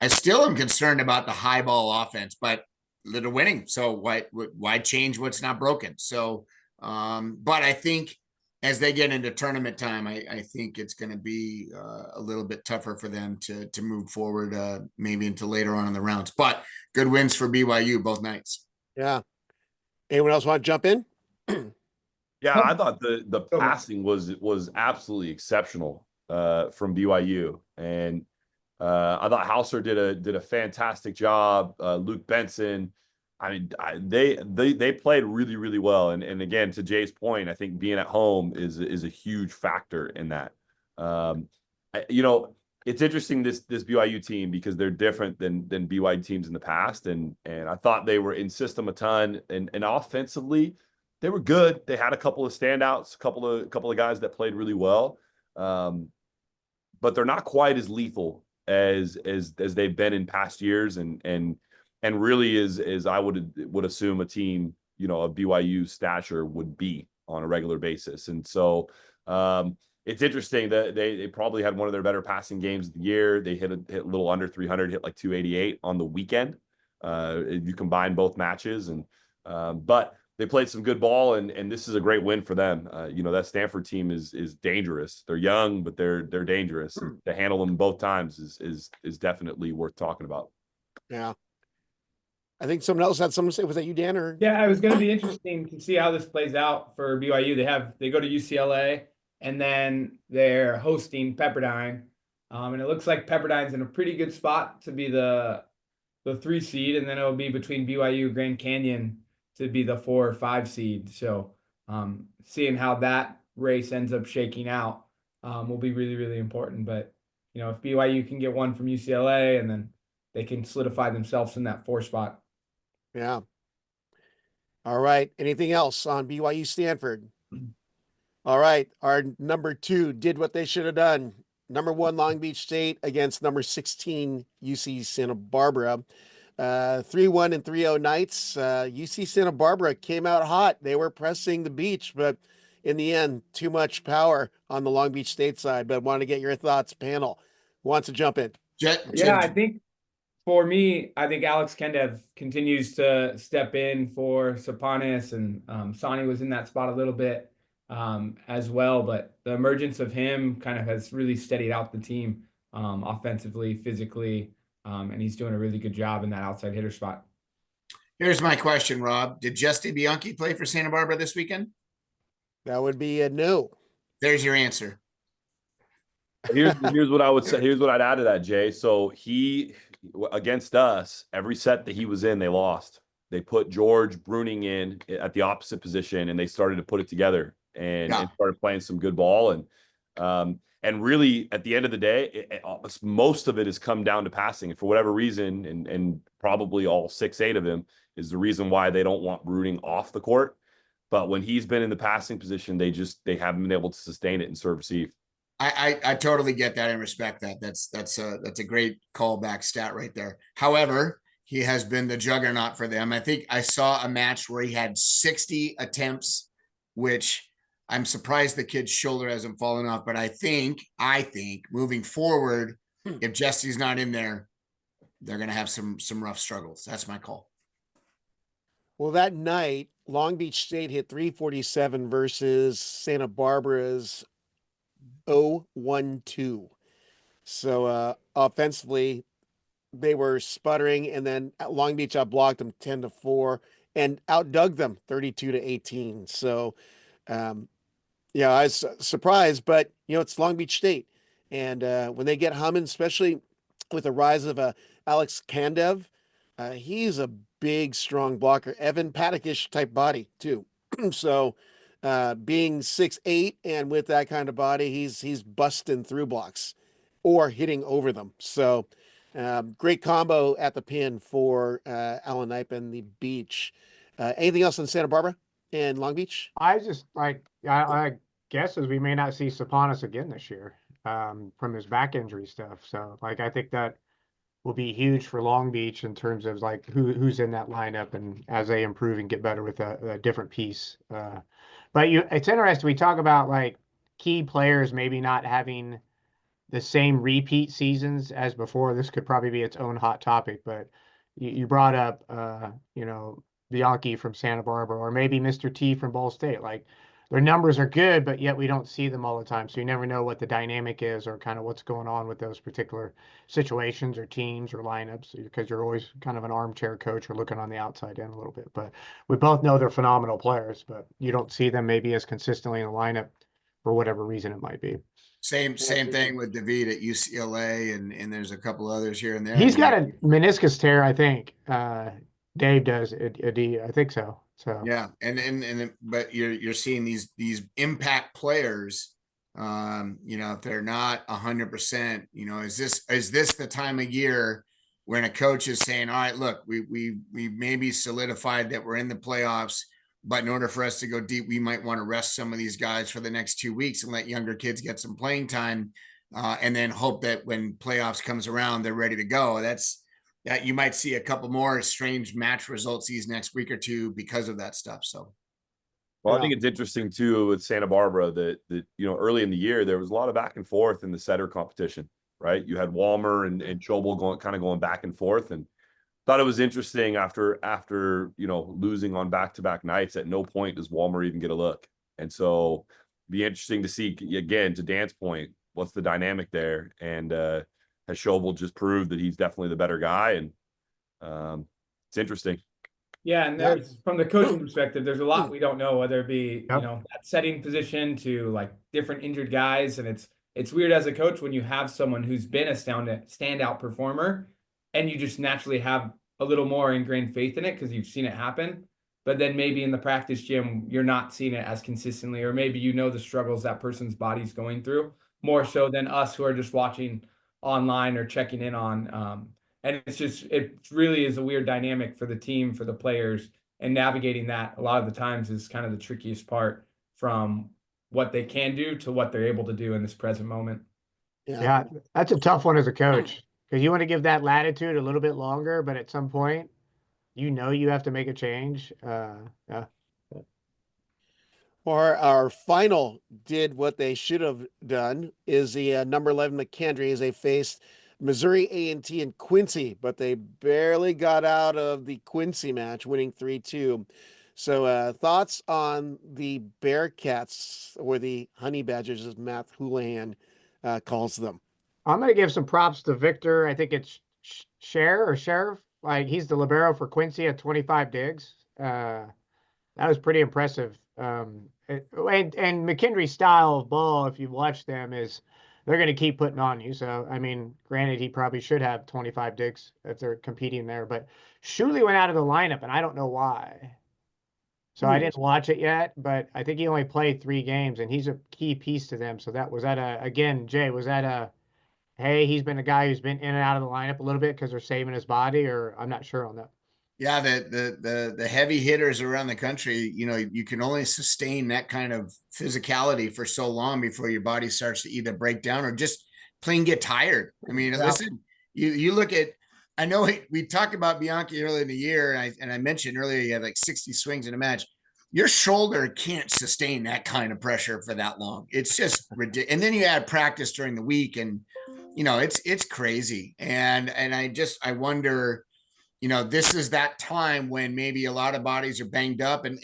I still am concerned about the high ball offense, but they're winning. So why change what's not broken? So, but I think as they get into tournament time, I think it's going to be a little bit tougher for them to move forward, maybe into later on in the rounds. But good wins for BYU both nights. Yeah. Anyone else want to jump in? Yeah, I thought the passing was absolutely exceptional from BYU, and I thought Hauser did a fantastic job. Luke Benson, I mean, they played really, really well, and again, to Jay's point, I think being at home is a huge factor in that. It's interesting this BYU team because they're different than BYU teams in the past, and I thought they were in system a ton, and offensively they were good. They had a couple of standouts, a couple of guys that played really well, but they're not quite as lethal as they've been in past years, and really is I would assume a team of BYU stature would be on a regular basis. And so it's interesting that they probably had one of their better passing games of the year. They hit a little under 300, hit like 288 on the weekend. You combine both matches, and but they played some good ball, and this is a great win for them. That Stanford team is dangerous. They're young, but they're dangerous. And to handle them both times is definitely worth talking about. Yeah. I think someone else had something to say. Was that you, Dan? Or Yeah, it was going to be interesting to see how this plays out for BYU. They go to UCLA, and then they're hosting Pepperdine, and it looks like Pepperdine's in a pretty good spot to be the 3 seed, and then it'll be between BYU, Grand Canyon to be the 4 or 5 seed. So seeing how that race ends up shaking out will be really, really important. But if BYU can get one from UCLA, and then they can solidify themselves in that 4 spot. Yeah. All right. Anything else on BYU Stanford? All right. Our number 2 did what they should have done. Number 1 Long Beach State against number 16 UC Santa Barbara. 3-1 and 3-0 nights. UC Santa Barbara came out hot. They were pressing the beach, but in the end, too much power on the Long Beach State side. But want to get your thoughts, panel. Who wants to jump in? Yeah, I think for me, I think Alex Kendev continues to step in for Saponis, and Sonny was in that spot a little bit as well. But the emergence of him kind of has really steadied out the team offensively, physically, and he's doing a really good job in that outside hitter spot. Here's my question, Rob. Did Justy Bianchi play for Santa Barbara this weekend? That would be a no. There's your answer. Here's what I would say. Here's what I'd add to that, Jay. So he, against us, every set that he was in, they lost. They put George Bruning in at the opposite position, and they started to put it together and started playing some good ball. And really, at the end of the day, most of it has come down to passing. And for whatever reason, and probably all 6-8 of him is the reason why they don't want Bruning off the court. But when he's been in the passing position, they haven't been able to sustain it and serve receive. I totally get that and respect that. That's a great callback stat right there. However, he has been the juggernaut for them. I think I saw a match where he had 60 attempts, which I'm surprised the kid's shoulder hasn't fallen off. But I think moving forward, if Jesse's not in there, they're going to have some rough struggles. That's my call. Well, that night, Long Beach State hit 347 versus Santa Barbara's 0-1-2. So offensively, they were sputtering, and then Long Beach outblocked them 10-4 and outdug them 32-18. So, yeah, I was surprised, but it's Long Beach State, and when they get humming, especially with the rise of Alex Kendev, he's a big, strong blocker, Evan Paddock-ish type body too. So. Being 6'8" and with that kind of body, he's busting through blocks or hitting over them. So great combo at the pin for Alan Knipe and the beach. Anything else in Santa Barbara and Long Beach? I just I guess as we may not see Saponis again this year from his back injury stuff. So I think that will be huge for Long Beach in terms of who's in that lineup and as they improve and get better with a different piece. But it's interesting. We talk about key players maybe not having the same repeat seasons as before. This could probably be its own hot topic, but you brought up, Bianchi from Santa Barbara, or maybe Mr. T from Ball State. Their numbers are good, but yet we don't see them all the time. So you never know what the dynamic is or kind of what's going on with those particular situations or teams or lineups, because you're always kind of an armchair coach or looking on the outside in a little bit. But we both know they're phenomenal players, but you don't see them maybe as consistently in the lineup for whatever reason it might be. Same thing with David at UCLA, and there's a couple others here and there. He's got a meniscus tear, I think. Dave does. I think so. So yeah, but you're seeing these impact players. If they're not 100%, is this the time of year when a coach is saying, all right, look, we maybe solidified that we're in the playoffs, but in order for us to go deep, we might want to rest some of these guys for the next 2 weeks and let younger kids get some playing time, and then hope that when playoffs comes around, they're ready to go. That you might see a couple more strange match results these next week or two because of that stuff. So, well, I think it's interesting too with Santa Barbara that early in the year there was a lot of back and forth in the setter competition, right? You had Walmer and Chobel going back and forth, and thought it was interesting after losing on back-to-back nights. At no point does Walmer even get a look, and so be interesting to see again, to Dan's point, what's the dynamic there, and has Chobel just proved that he's definitely the better guy, and it's interesting. Yeah, and there's from the coaching perspective, there's a lot we don't know, whether it be that setting position to different injured guys, and it's weird as a coach when you have someone who's been a standout performer, and you just naturally have a little more ingrained faith in it because you've seen it happen. But then maybe in the practice gym, you're not seeing it as consistently, or maybe the struggles that person's body's going through more so than us who are just watching online or checking in on. And it really is a weird dynamic for the team, for the players, and navigating that a lot of the times is kind of the trickiest part, from what they can do to what they're able to do in this present moment. Yeah, that's a tough one as a coach. because you want to give that latitude a little bit longer, but at some point, you have to make a change. Yeah. Or our final did what they should have done is the number 11 McKendry as they faced Missouri A&T and Quincy, but they barely got out of the Quincy match, winning 3-2. So thoughts on the Bearcats, or the Honey Badgers as Matt Houlihan calls them? I'm going to give some props to Victor. I think it's Sheriff. Like, he's the libero for Quincy at 25 digs. That was pretty impressive. And McKendry's style of ball, if you watch them, is they're going to keep putting on you. So, I mean, granted, he probably should have 25 digs if they're competing there. But Shuley went out of the lineup, and I don't know why. So I didn't watch it yet, but I think he only played 3 games, and he's a key piece to them. So again, Jay, was that a, hey, he's been a guy who's been in and out of the lineup a little bit because they're saving his body, or I'm not sure on that. Yeah, the heavy hitters around the country, you can only sustain that kind of physicality for so long before your body starts to either break down or just plain get tired. I mean, listen, you look at, I know we talked about Bianchi earlier in the year, and I mentioned earlier he had like 60 swings in a match. Your shoulder can't sustain that kind of pressure for that long. It's just ridiculous. And then you add practice during the week, and it's crazy. And I wonder, this is that time when maybe a lot of bodies are banged up, and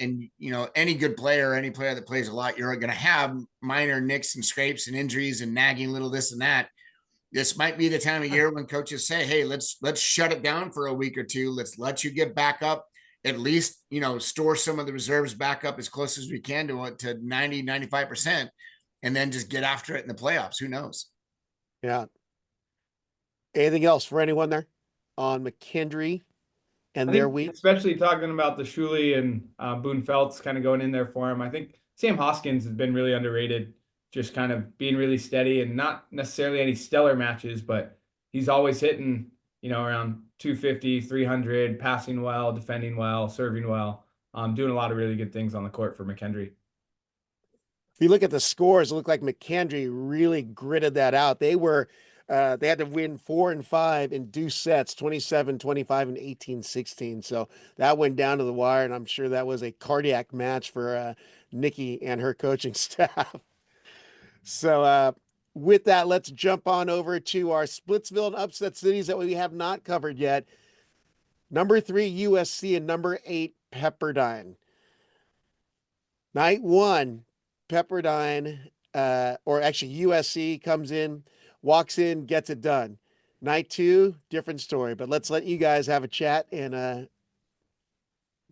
any good player, any player that plays a lot, you're going to have minor nicks and scrapes and injuries and nagging little this and that. This might be the time of year when coaches say, hey, let's shut it down for a week or two. Let's let you get back up, at least, store some of the reserves back up as close as we can to 90, 95%, and then just get after it in the playoffs. Who knows? Yeah. Anything else for anyone there on McKendry and their week? Especially talking about the Shuley and Boone Feltz kind of going in there for him. I think Sam Hoskins has been really underrated, just kind of being really steady and not necessarily any stellar matches, but he's always hitting, around 250, 300, passing well, defending well, serving well, doing a lot of really good things on the court for McKendry. If you look at the scores, it looked like McKendry really gritted that out. They had to win 4 and 5 in deuce sets, 27-25 and 18-16. So that went down to the wire, and I'm sure that was a cardiac match for Nikki and her coaching staff. So with that, let's jump on over to our Splitsville and upset cities that we have not covered yet. Number 3, USC, and number 8, Pepperdine. Night 1, Pepperdine, or actually USC comes in, walks in, gets it done. Night 2, different story, but let's let you guys have a chat and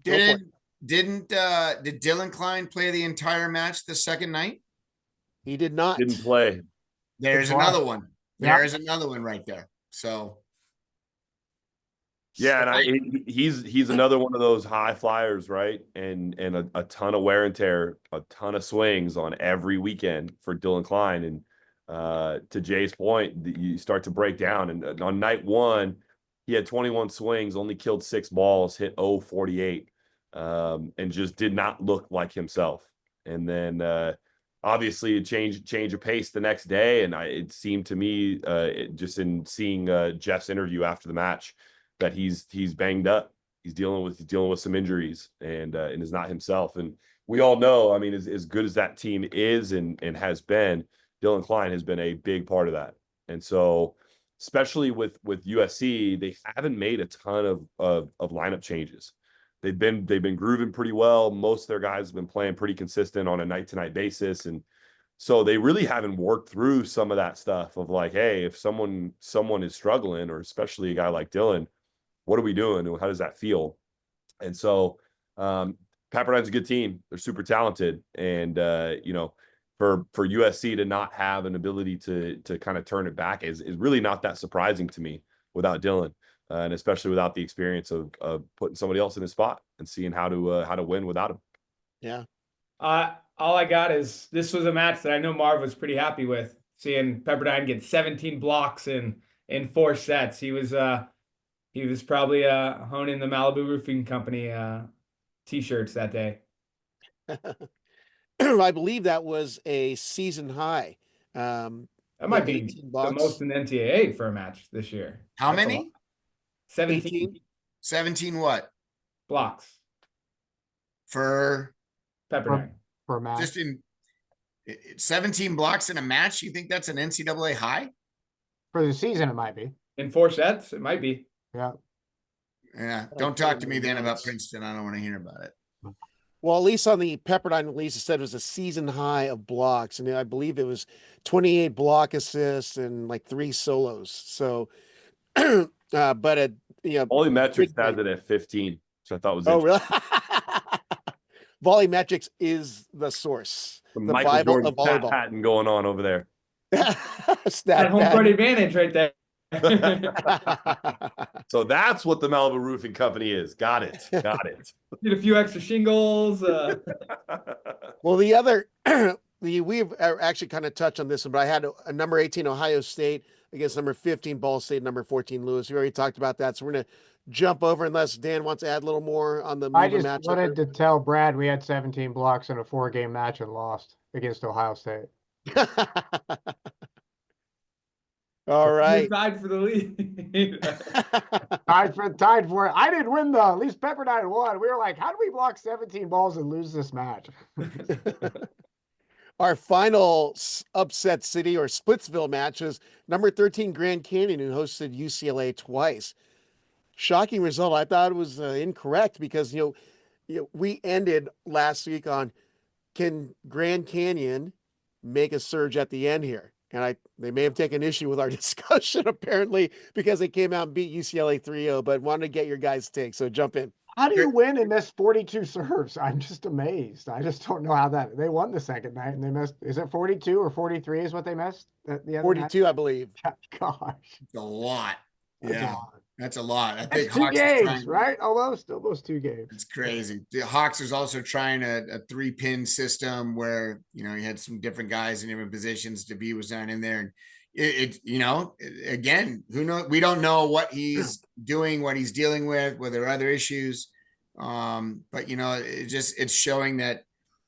did Dylan Klein play the entire match the second night? He did not. Didn't play. There's another one. Yeah. There's another one right there. So yeah, and he's another one of those high flyers, right? And a ton of wear and tear, a ton of swings on every weekend for Dylan Klein. And to Jay's point, you start to break down. And on night 1, he had 21 swings, only killed 6 balls, hit 0-48, and just did not look like himself. And then obviously a change of pace the next day. And it seemed to me, just in seeing Jeff's interview after the match, that he's banged up. He's dealing with some injuries and is not himself. And we all know, I mean, as good as that team is and has been, Dylan Klein has been a big part of that. And so, especially with USC, they haven't made a ton of lineup changes. They've been grooving pretty well. Most of their guys have been playing pretty consistent on a night-to-night basis. And so they really haven't worked through some of that stuff of like, hey, if someone is struggling, or especially a guy like Dylan, what are we doing? How does that feel? And so Pepperdine's a good team. They're super talented. And, for USC to not have an ability to kind of turn it back is really not that surprising to me without Dylan. And especially without the experience of putting somebody else in his spot and seeing how to win without him. Yeah. All I got is this was a match that I know Marv was pretty happy with, seeing Pepperdine get 17 blocks in 4 sets. He was probably honing the Malibu Roofing Company t-shirts that day. I believe that was a season high. That might be 18 the blocks. most in the NCAA for a match this year. How That's a many? lot. 17 18? 17 what? blocks. For Pepperdine. For a match. just in 17 blocks in a match? You think that's an NCAA high? For the season, it might be. In 4 sets, it might be. Yeah. Yeah. Don't talk to me then about Princeton. I don't want to hear about it. Well, at least on the Pepperdine release, it said it was a season high of blocks. And I believe it was 28 block assists and like 3 solos. So, but it, Only metrics has it at 15, which I thought was oh, interesting. really? Volleymetrics is the source, the Michael Bible Jordan of volleyball. patent going on over there. That home court advantage right there. So So that's what the Malibu Roofing Company is. Got it. Got it. Get a few extra shingles. well, the other, we've actually kind of touched on this one, but I had a number 18 Ohio State against number 15 Ball State, number 14 Lewis. We already talked about that, so we're gonna jump over unless Dan wants to add a little more on the I MIVA just matchup. wanted to tell Brad we had 17 blocks in a 4-game match and lost against Ohio State. All right. Tied for the lead. Tied for it. I didn't win though. At least Pepperdine won. We were like, how do we block 17 balls and lose this match? Our final upset city or Splitsville match is number 13 Grand Canyon, who hosted UCLA twice. Shocking result. I thought it was incorrect because we ended last week on, can Grand Canyon make a surge at the end here? And they may have taken issue with our discussion apparently because they came out and beat UCLA 3-0, but wanted to get your guys' take. So jump in. How do you win and miss 42 serves? I'm just amazed. I just don't know how they won the second night and they missed. Is it 42 or 43 is what they missed? The other 42, night? I believe. Gosh. It's a lot. That's Yeah. a lot. That's a lot. I That's think 2 Hawks is games, trying, right? Almost 2 games. it's crazy. The Hawks is also trying a 3-pin system where, you had some different guys in different positions. DeVee was not in there. And again, who knows? We don't know what he's doing, what he's dealing with, whether there are other issues. But it's showing that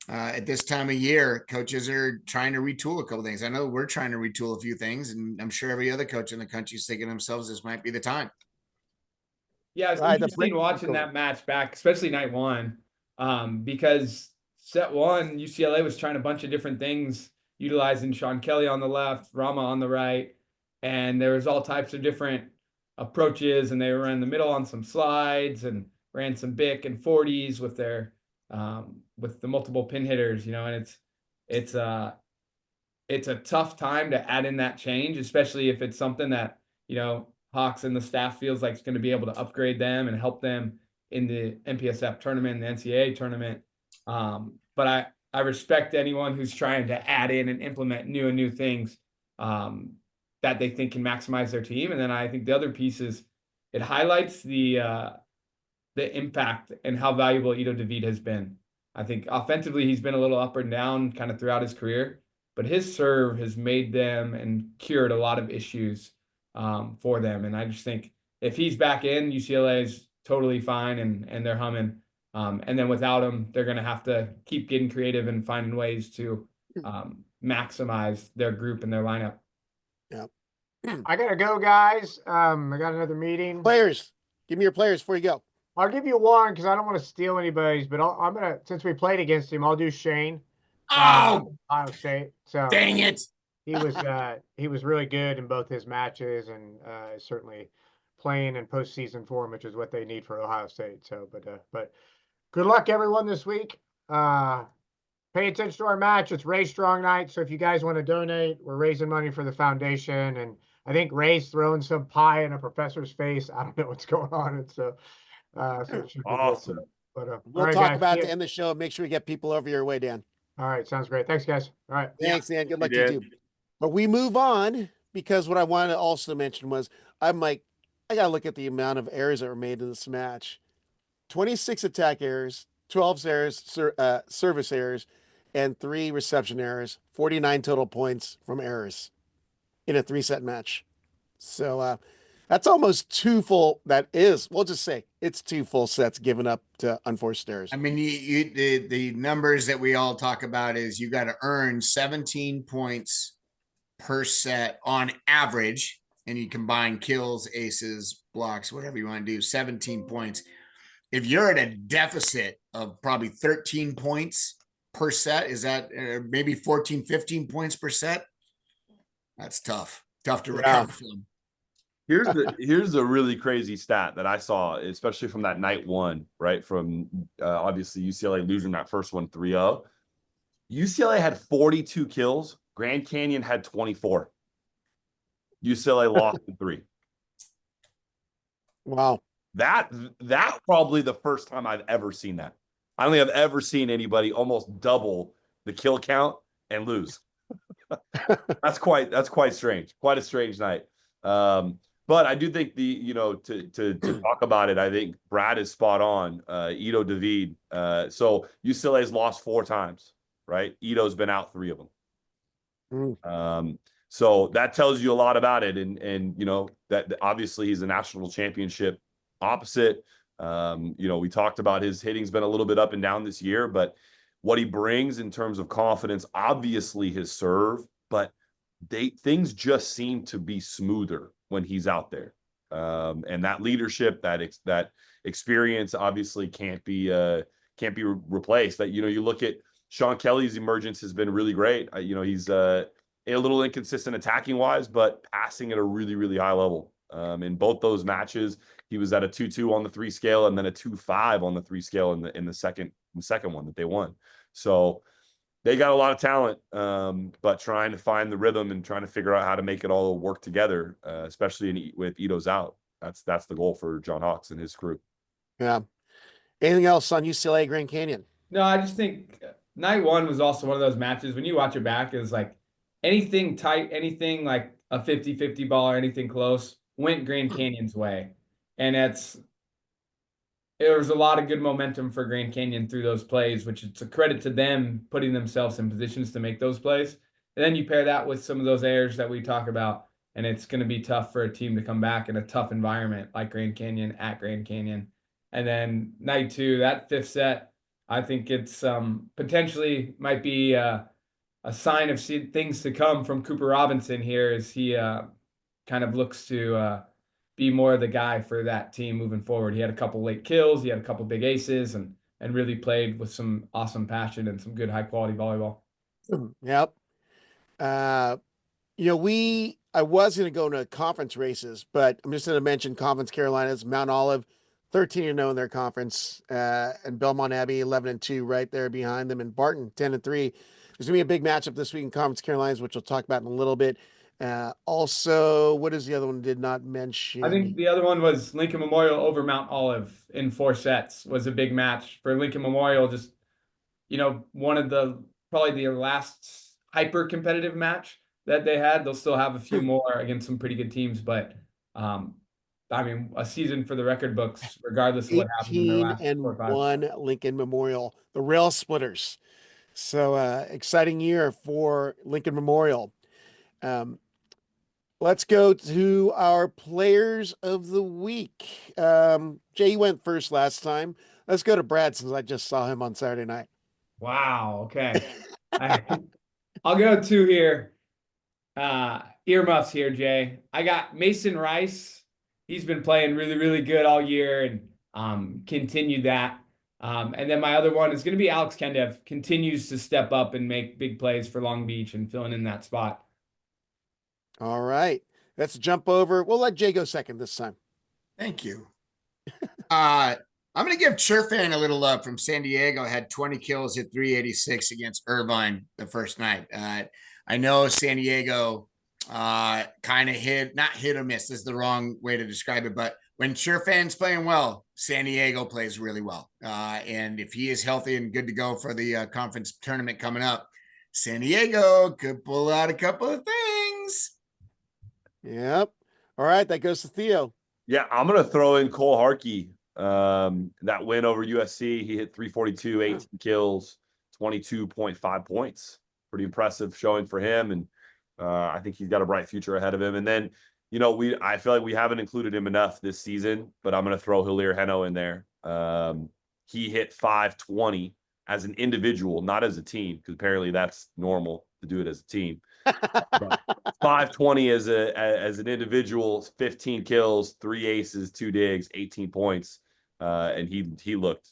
at this time of year, coaches are trying to retool a couple things. I know we're trying to retool a few things, and I'm sure every other coach in the country is thinking to themselves, this might be the time. Yeah, it's interesting watching that match back, especially night one, because set one, UCLA was trying a bunch of different things, utilizing Sean Kelly on the left, Rama on the right, and there was all types of different approaches, and they were in the middle on some slides and ran some Bic and 40s with their with the multiple pin hitters, and it's a tough time to add in that change, especially if it's something that Hawks and the staff feels like it's going to be able to upgrade them and help them in the MPSF tournament, the NCAA tournament. But I respect anyone who's trying to add in and implement new things that they think can maximize their team. And then I think the other piece is it highlights the impact and how valuable Ito David has been. I think offensively he's been a little up and down kind of throughout his career, but his serve has made them and cured a lot of issues for them. And I just think if he's back in, UCLA is totally fine and they're humming. And then without him, they're going to have to keep getting creative and finding ways to maximize their group and their lineup. Yeah. I got to go, guys. I got another meeting. Players. Give me your players before you go. I'll give you one because I don't want to steal anybody's, but I'm going to, since we played against him, I'll do Shane. Oh, Ohio State. So dang it. he was really good in both his matches and certainly playing in postseason form, which is what they need for Ohio State. So, but good luck everyone this week. Pay attention to our match. It's Ray Strong night. So if you guys want to donate, we're raising money for the foundation. And I think Ray's throwing some pie in a professor's face. I don't know what's going on. It's so it should be Awesome. good. But We'll right, talk guys, about to end the show and make sure we get people over your way, Dan. all right, sounds great. Thanks, guys. All right. Thanks, Dan. Good luck to You you too. But we move on because what I wanted to also mention was I'm like, I got to look at the amount of errors that were made in this match. 26 attack errors, 12 errors, service errors, and 3 reception errors. 49 total points from errors in a 3-set match. So that's almost 2 full. We'll just say it's 2 full sets given up to unforced errors. I mean, the numbers that we all talk about is you got to earn 17 points per set on average, and you combine kills, aces, blocks, whatever you want to do, 17 points. If you're at a deficit of probably 13 points per set, is that maybe 14, 15 points per set? That's tough to recover from. Here's a really crazy stat that I saw, especially from that night one, right? From obviously UCLA losing that first one 3-0. UCLA had 42 kills. Grand Canyon had 24. UCLA lost in 3. Wow. That's probably the first time I've ever seen that. I don't think I've ever seen anybody almost double the kill count and lose. That's quite strange. Quite a strange night. But I do think to talk about it, I think Brad is spot on. Ito David. So UCLA's lost 4 times, right? Ito's been out 3 of them. So that tells you a lot about it. And that obviously he's a national championship opposite. We talked about his hitting's been a little bit up and down this year, but what he brings in terms of confidence, obviously his serve, but things just seem to be smoother when he's out there. And that leadership, that experience obviously can't be replaced. That, you look at Sean Kelly's emergence has been really great. He's a little inconsistent attacking wise, but passing at a really, really high level. In both those matches, he was at a 2-2 on the 3 scale and then a 2-5 on the 3 scale in the second one that they won. So they got a lot of talent, but trying to find the rhythm and trying to figure out how to make it all work together, especially with Ito's out. That's the goal for John Hawks and his crew. Yeah. Anything else on UCLA Grand Canyon? No, I just think night one was also one of those matches when you watch it back, it was like anything tight, anything like a 50-50 ball or anything close went Grand Canyon's way. And there was a lot of good momentum for Grand Canyon through those plays, which it's a credit to them putting themselves in positions to make those plays. And then you pair that with some of those errors that we talk about, and it's going to be tough for a team to come back in a tough environment like Grand Canyon at Grand Canyon. And then night 2, that 5th set, I think it's potentially might be a sign of things to come from Cooper Robinson here as he kind of looks to be more of the guy for that team moving forward. He had a couple late kills, he had a couple big aces, and really played with some awesome passion and some good high quality volleyball. Yep. I was going to go into conference races, but I'm just going to mention Conference Carolinas, Mount Olive, 13-0 in their conference, and Belmont Abbey 11-2 right there behind them, and Barton 10-3. There's going to be a big matchup this week in Conference Carolinas, which we'll talk about in a little bit. Also, what is the other one did not mention? I think the other one was Lincoln Memorial over Mount Olive in 4 sets was a big match for Lincoln Memorial. Just, one of probably the last hyper competitive match that they had. They'll still have a few more against some pretty good teams, but a season for the record books, regardless of what happens in their last 4 or 5. 18-1 Lincoln Memorial, the Rail Splitters. So exciting year for Lincoln Memorial. Let's go to our players of the week. Jay, you went first last time. Let's go to Brad since I just saw him on Saturday night. Wow. Okay. I'll go 2 here. Earmuffs here, Jay. I got Mason Rice. He's been playing really, really good all year and continued that. And then my other one is going to be Alex Kendev. Continues to step up and make big plays for Long Beach and filling in that spot. All right. Let's jump over. We'll let Jay go second this time. Thank you. I'm going to give Churfan a little love from San Diego. Had 20 kills at 386 against Irvine the first night. I know San Diego kind of not hit or miss is the wrong way to describe it, but when Churfan's playing well, San Diego plays really well. And if he is healthy and good to go for the conference tournament coming up, San Diego could pull out a couple of things. Yep. All right. That goes to Theo. Yeah, I'm going to throw in Cole Harkey. That win over USC, he hit 342, 18 kills, 22.5 points. Pretty impressive showing for him. And I think he's got a bright future ahead of him. And then, I feel like we haven't included him enough this season, but I'm going to throw Hilaire Heno in there. He hit 520 as an individual, not as a team, because apparently that's normal. to do it as a team. 520 as an individual, 15 kills, 3 aces, 2 digs, 18 points. And he looked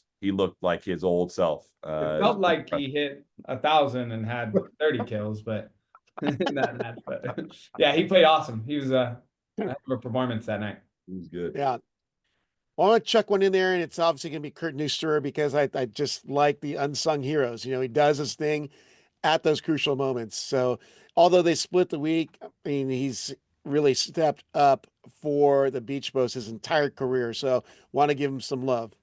like his old self. It felt like he hit 1,000 and had 30 kills, but in that match. But yeah, he played awesome. He was a performance that night. He was good. Yeah. Well, I want to chuck one in there, and it's obviously going to be Kurt Neusterer because I just like the unsung heroes. You know, he does his thing at those crucial moments. So although they split the week, I mean, he's really stepped up for the Beach Boys his entire career. So want to give him some love.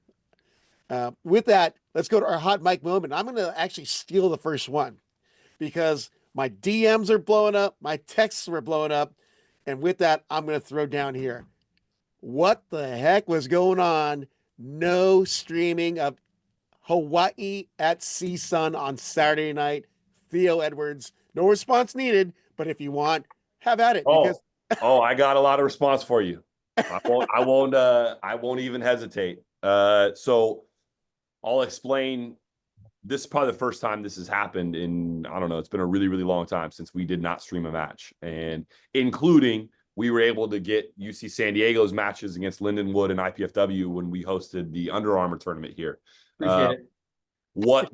With that, let's go to our hot mic moment. I'm going to actually steal the first one because my DMs are blowing up, my texts were blowing up. And with that, I'm going to throw down here. What the heck was going on? No streaming of Hawaii at CSUN on Saturday night. Theo Edwards, no response needed, but if you want, have at it. Because I got a lot of response for you. I won't even hesitate. So I'll explain. This is probably the first time this has happened in, I don't know, it's been a really, really long time since we did not stream a match. And including, we were able to get UC San Diego's matches against Lindenwood and IPFW when we hosted the Under Armour tournament here. Appreciate it. What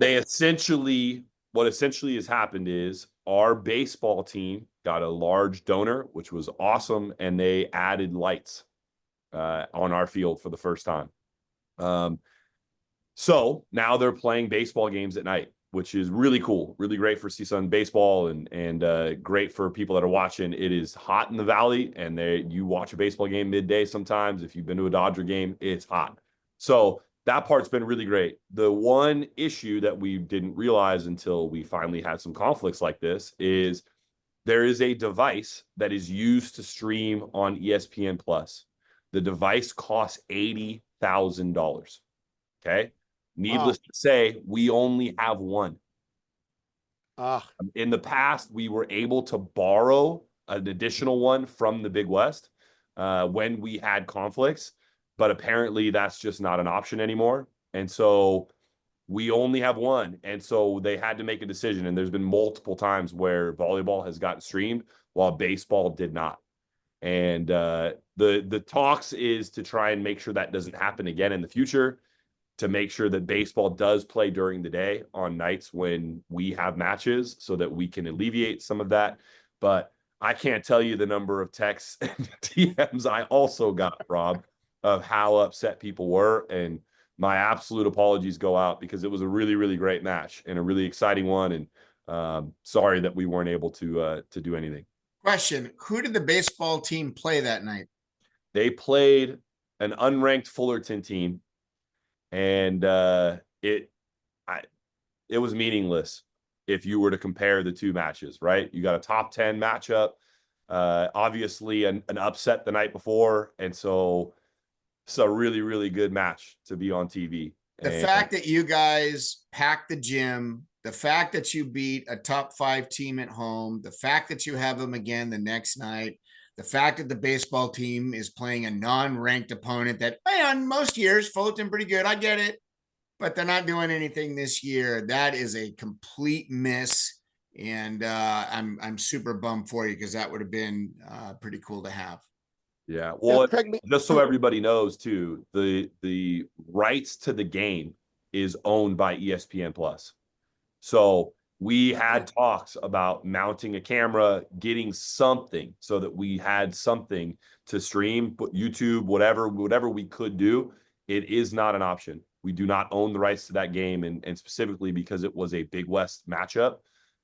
essentially has happened is our baseball team got a large donor, which was awesome, and they added lights on our field for the first time. So now they're playing baseball games at night, which is really cool, really great for CSUN baseball and great for people that are watching. It is hot in the Valley, and you watch a baseball game midday sometimes. If you've been to a Dodger game, it's hot. So that part's been really great. The one issue that we didn't realize until we finally had some conflicts like this is there is a device that is used to stream on ESPN Plus. The device costs $80,000. Okay. Needless to say, we only have one. In the past, we were able to borrow an additional one from the Big West when we had conflicts, but apparently that's just not an option anymore. And so we only have one. And so they had to make a decision. And there's been multiple times where volleyball has gotten streamed while baseball did not. And the talks is to try and make sure that doesn't happen again in the future, to make sure that baseball does play during the day on nights when we have matches so that we can alleviate some of that. But I can't tell you the number of texts and DMs I also got, Rob, of how upset people were. And my absolute apologies go out because it was a really, really great match and a really exciting one. And sorry that we weren't able to do anything. Question: who did the baseball team play that night? They played an unranked Fullerton team. And it was meaningless if you were to compare the two matches, right? You got a top 10 matchup, obviously an upset the night before. And so it's a really, really good match to be on TV. The fact that you guys packed the gym, the fact that you beat a top 5 team at home, the fact that you have them again the next night, the fact that the baseball team is playing a non-ranked opponent that, on most years, Fullerton pretty good, I get it, but they're not doing anything this year. That is a complete miss, and I'm super bummed for you because that would have been pretty cool to have. Yeah, well, just so everybody knows too, the rights to the game is owned by ESPN Plus, so we had talks about mounting a camera, getting something so that we had something to stream, but YouTube, whatever we could do. It is not an option. We do not own the rights to that game. And specifically because it was a Big West matchup,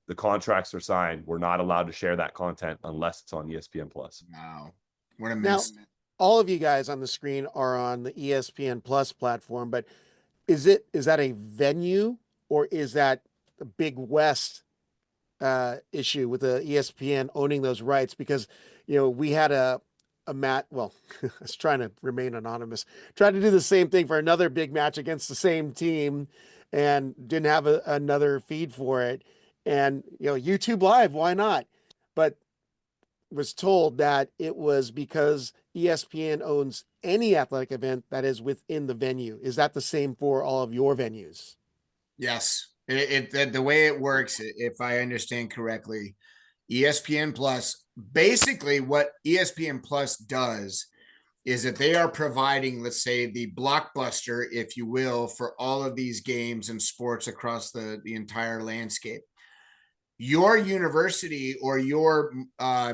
the contracts are signed. We're not allowed to share that content unless it's on ESPN Plus. Wow. What a miss. Now, all of you guys on the screen are on the ESPN Plus platform, but is that a venue or is that the Big West issue with the ESPN owning those rights? Because, we had a I was trying to remain anonymous, tried to do the same thing for another big match against the same team and didn't have another feed for it. And, YouTube Live, why not? But was told that it was because ESPN owns any athletic event that is within the venue. Is that the same for all of your venues? Yes, The way it works, if I understand correctly, ESPN Plus, basically what ESPN Plus does is that they are providing, let's say, the blockbuster, if you will, for all of these games and sports across the entire landscape. Your university or your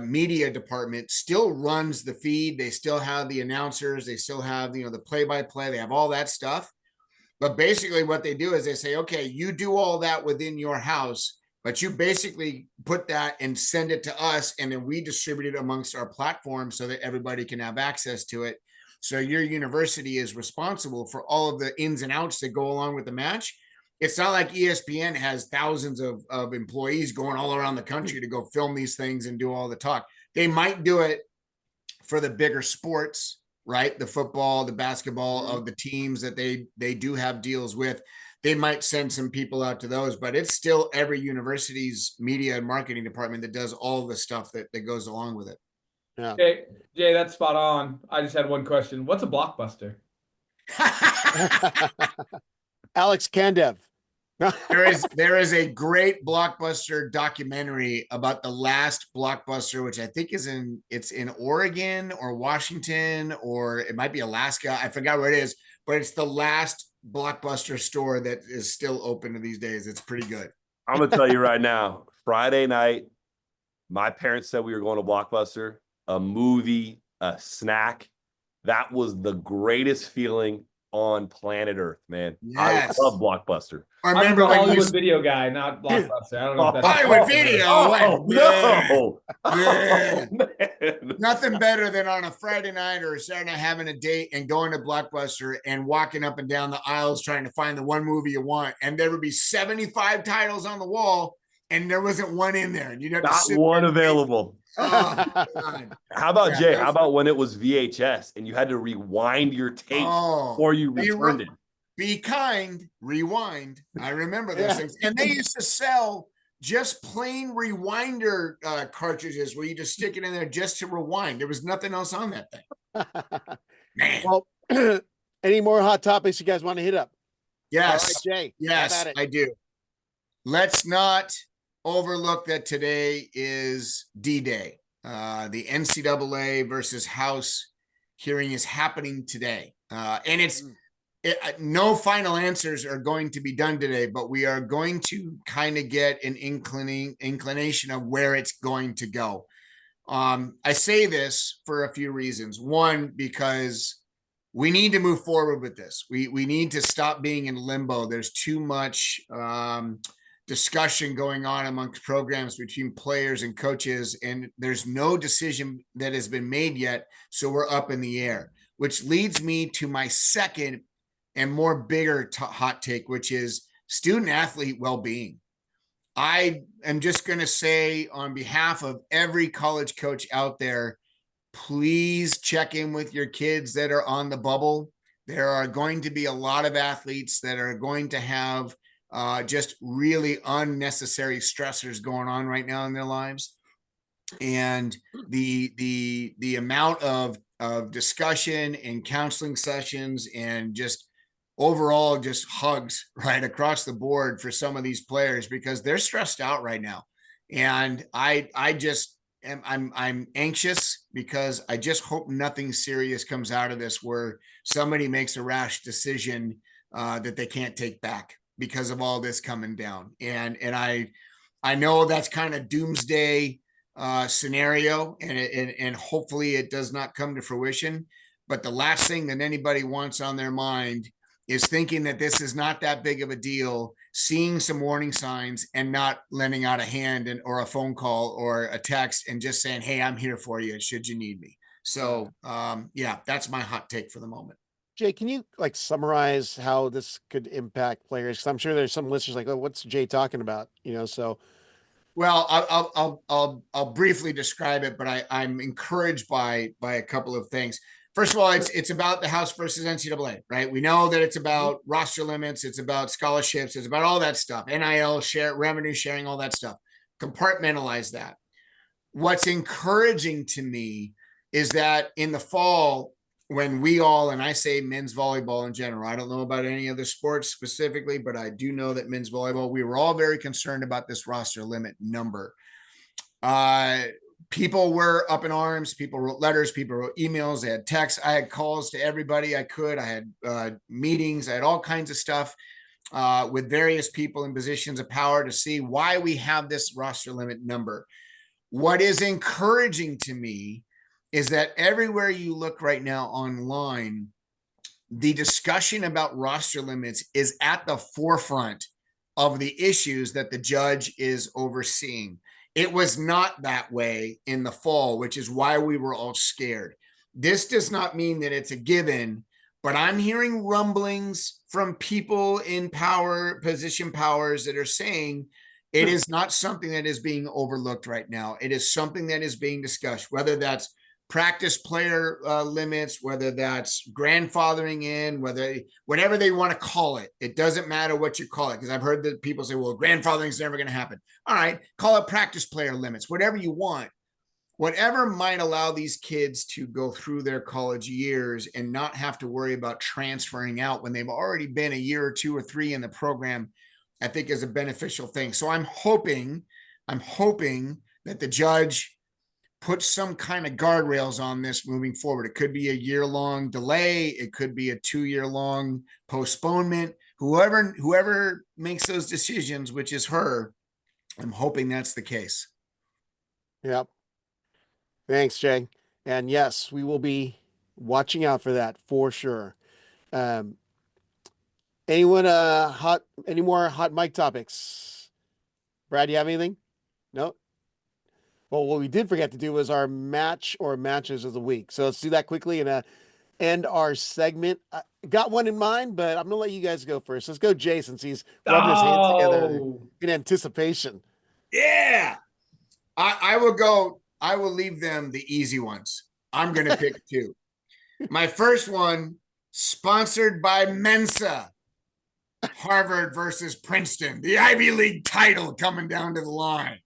media department still runs the feed. They still have the announcers. They still have, the play-by-play. They have all that stuff. But basically what they do is they say, okay, you do all that within your house, but you basically put that and send it to us, and then we distribute it amongst our platform so that everybody can have access to it. So your university is responsible for all of the ins and outs that go along with the match. It's not like ESPN has thousands of employees going all around the country to go film these things and do all the talk. They might do it for the bigger sports, right? The football, the basketball of the teams that they do have deals with. They might send some people out to those, but it's still every university's media and marketing department that does all the stuff that goes along with it. Yeah. Jay, that's spot on. I just had one question. What's a blockbuster? Alex Kandev. There is a great blockbuster documentary about the last blockbuster, which I think it's in Oregon or Washington, or it might be Alaska. I forgot where it is, but it's the last blockbuster store that is still open to these days. It's pretty good. I'm gonna tell you right now, Friday night, my parents said we were going to Blockbuster, a movie, a snack. That was the greatest feeling on planet Earth, man. Yes. I love Blockbuster. I I'm remember the when Hollywood video guy, not Blockbuster. I don't know if that's Hollywood video. Oh, no. Man. Man. Nothing better than on a Friday night or a Saturday night having a date and going to Blockbuster and walking up and down the aisles trying to find the one movie you want. And there would be 75 titles on the wall and there wasn't one in there. And you'd have Not to sit one there. available. Oh, God. How about Yeah, Jay? How about when it was VHS and you had to rewind your tape before you returned it? Be kind, rewind. I remember those things. And they used to sell just plain rewinder cartridges where you just stick it in there just to rewind. There was nothing else on that thing. Man. Well, any more hot topics you guys want to hit up? Yes. All right, Jay. Yes, I do. Let's not overlook that today is D-Day. The NCAA versus House hearing is happening today. And it's no final answers are going to be done today, but we are going to kind of get an inclination of where it's going to go. I say this for a few reasons. One, because we need to move forward with this. We need to stop being in limbo. There's too much discussion going on amongst programs between players and coaches, and there's no decision that has been made yet. So we're up in the air, which leads me to my second and more bigger hot take, which is student athlete well-being. I am just going to say on behalf of every college coach out there, please check in with your kids that are on the bubble. There are going to be a lot of athletes that are going to have just really unnecessary stressors going on right now in their lives. And the amount of discussion and counseling sessions and just overall just hugs right across the board for some of these players because they're stressed out right now. And I'm anxious because I just hope nothing serious comes out of this where somebody makes a rash decision that they can't take back because of all this coming down. And I know that's kind of doomsday scenario and hopefully it does not come to fruition. But the last thing that anybody wants on their mind is thinking that this is not that big of a deal, seeing some warning signs and not lending out a hand or a phone call or a text and just saying, hey, I'm here for you should you need me. So that's my hot take for the moment. Jay, can you summarize how this could impact players? Because I'm sure there's some listeners like, oh, what's Jay talking about? So. Well, I'll briefly describe it, but I'm encouraged by a couple of things. First of all, it's about the House versus NCAA, right? We know that it's about roster limits, it's about scholarships, it's about all that stuff, NIL revenue sharing, all that stuff. Compartmentalize that. What's encouraging to me is that in the fall, when we all, and I say men's volleyball in general, I don't know about any other sports specifically, but I do know that men's volleyball, we were all very concerned about this roster limit number. People were up in arms. People wrote letters. People wrote emails. They had texts. I had calls to everybody I could. I had meetings. I had all kinds of stuff with various people in positions of power to see why we have this roster limit number. What is encouraging to me is that everywhere you look right now online, the discussion about roster limits is at the forefront of the issues that the judge is overseeing. It was not that way in the fall, which is why we were all scared. This does not mean that it's a given, but I'm hearing rumblings from people in power, position powers that are saying it is not something that is being overlooked right now. It is something that is being discussed, whether that's practice player limits, whether that's grandfathering in, whatever they want to call it. It doesn't matter what you call it, because I've heard that people say, well, grandfathering is never going to happen. All right, call it practice player limits, whatever you want. Whatever might allow these kids to go through their college years and not have to worry about transferring out when they've already been a year or 2 or 3 in the program, I think is a beneficial thing. So I'm hoping that the judge put some kind of guardrails on this moving forward. It could be a year-long delay. It could be a 2-year-long postponement. Whoever makes those decisions, which is her, I'm hoping that's the case. Yep. Thanks, Jay. And yes, we will be watching out for that for sure. Anyone any more hot mic topics? Brad, you have anything? No? Well, what we did forget to do was our match or matches of the week. So let's do that quickly and end our segment. I got one in mind, but I'm going to let you guys go first. Let's go, Jay, since he's rubbing his hands together in anticipation. Yeah. I will go. I will leave them the easy ones. I'm going to pick 2. My first one, sponsored by Mensa. Harvard versus Princeton. The Ivy League title coming down to the line.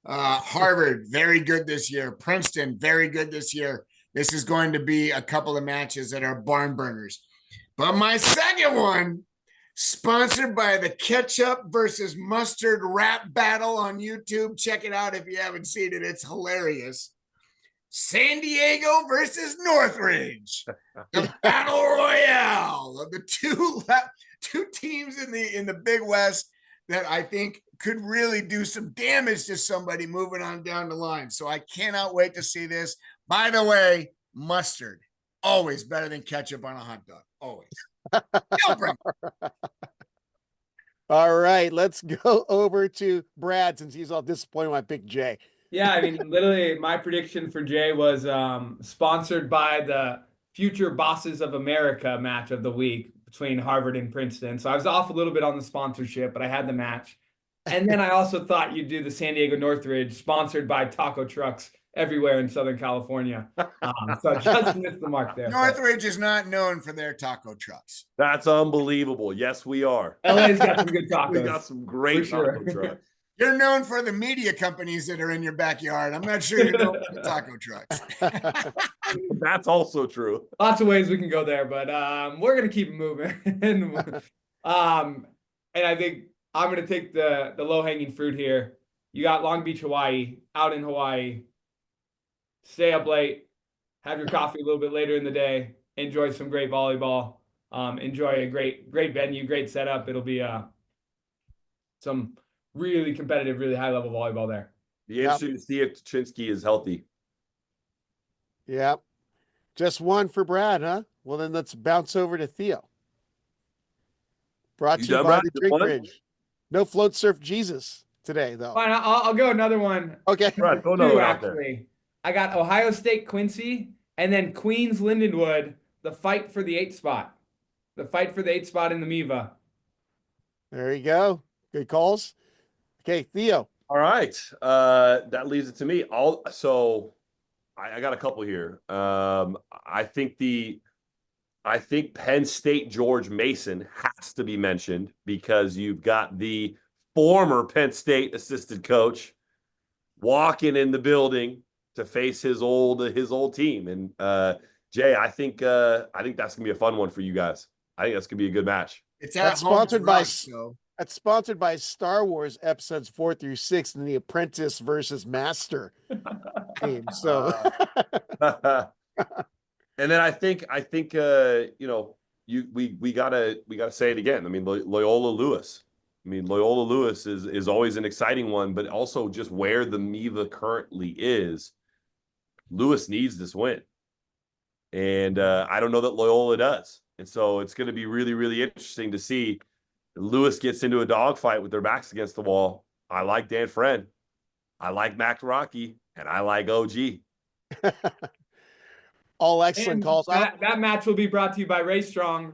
Harvard, very good this year. Princeton, very good this year. This is going to be a couple of matches that are barn burners. But my second one, sponsored by the ketchup versus mustard rap battle on YouTube. Check it out if you haven't seen it. It's hilarious. San Diego versus Northridge. The battle royale of the two teams in the Big West that I think could really do some damage to somebody moving on down the line. So I cannot wait to see this. By the way, mustard, always better than ketchup on a hot dog. Always. All right, let's go over to Brad since he's all disappointed when I picked Jay. Yeah, I mean, literally, my prediction for Jay was sponsored by the Future Bosses of America match of the week between Harvard and Princeton. So I was off a little bit on the sponsorship, but I had the match. And then I also thought you'd do the San Diego Northridge, sponsored by taco trucks everywhere in Southern California. So I just missed the mark there. Northridge is not known for their taco trucks. That's unbelievable. Yes, we are. LA's got some good tacos. We got some great taco trucks. You're known for the media companies that are in your backyard. I'm not sure you're known for the taco trucks. That's also true. Lots of ways we can go there, but we're going to keep it moving. And I think I'm going to take the low-hanging fruit here. You got Long Beach, Hawaii, out in Hawaii. Stay up late, have your coffee a little bit later in the day, enjoy some great volleyball, enjoy a great venue, great setup. It'll be some really competitive, really high-level volleyball there. Be interesting to see if Tuchinski is healthy. Yep. Just one for Brad, huh? Well, then let's bounce over to Theo. Brought to you by the Drink Bridge. No float surf Jesus today, though. Fine, I'll go another one. Okay. Right, go another one out actually. there. I got Ohio State Quincy and then Queens Lindenwood, the fight for the 8th spot. The fight for the 8th spot in the MIVA. There you go. Good calls. Okay, Theo. All right. That leaves it to me. I got a couple here. I think Penn State George Mason has to be mentioned because you've got the former Penn State assistant coach walking in the building to face his old team. And Jay, I think that's gonna be a fun one for you guys. I think that's gonna be a good match. It's at That's home sponsored for by us, so That's sponsored by Star Wars episodes 4 through 6 and the Apprentice versus Master theme. So And then I think we gotta say it again. I mean, Loyola Lewis. I mean, Loyola Lewis is always an exciting one, but also just where the MIVA currently is, Lewis needs this win. And I don't know that Loyola does. And so it's going to be really, really interesting to see. Lewis gets into a dogfight with their backs against the wall. I like Dan Friend. I like Mac Rocky, and I like OG. all excellent And calls. that match will be brought to you by Race Strong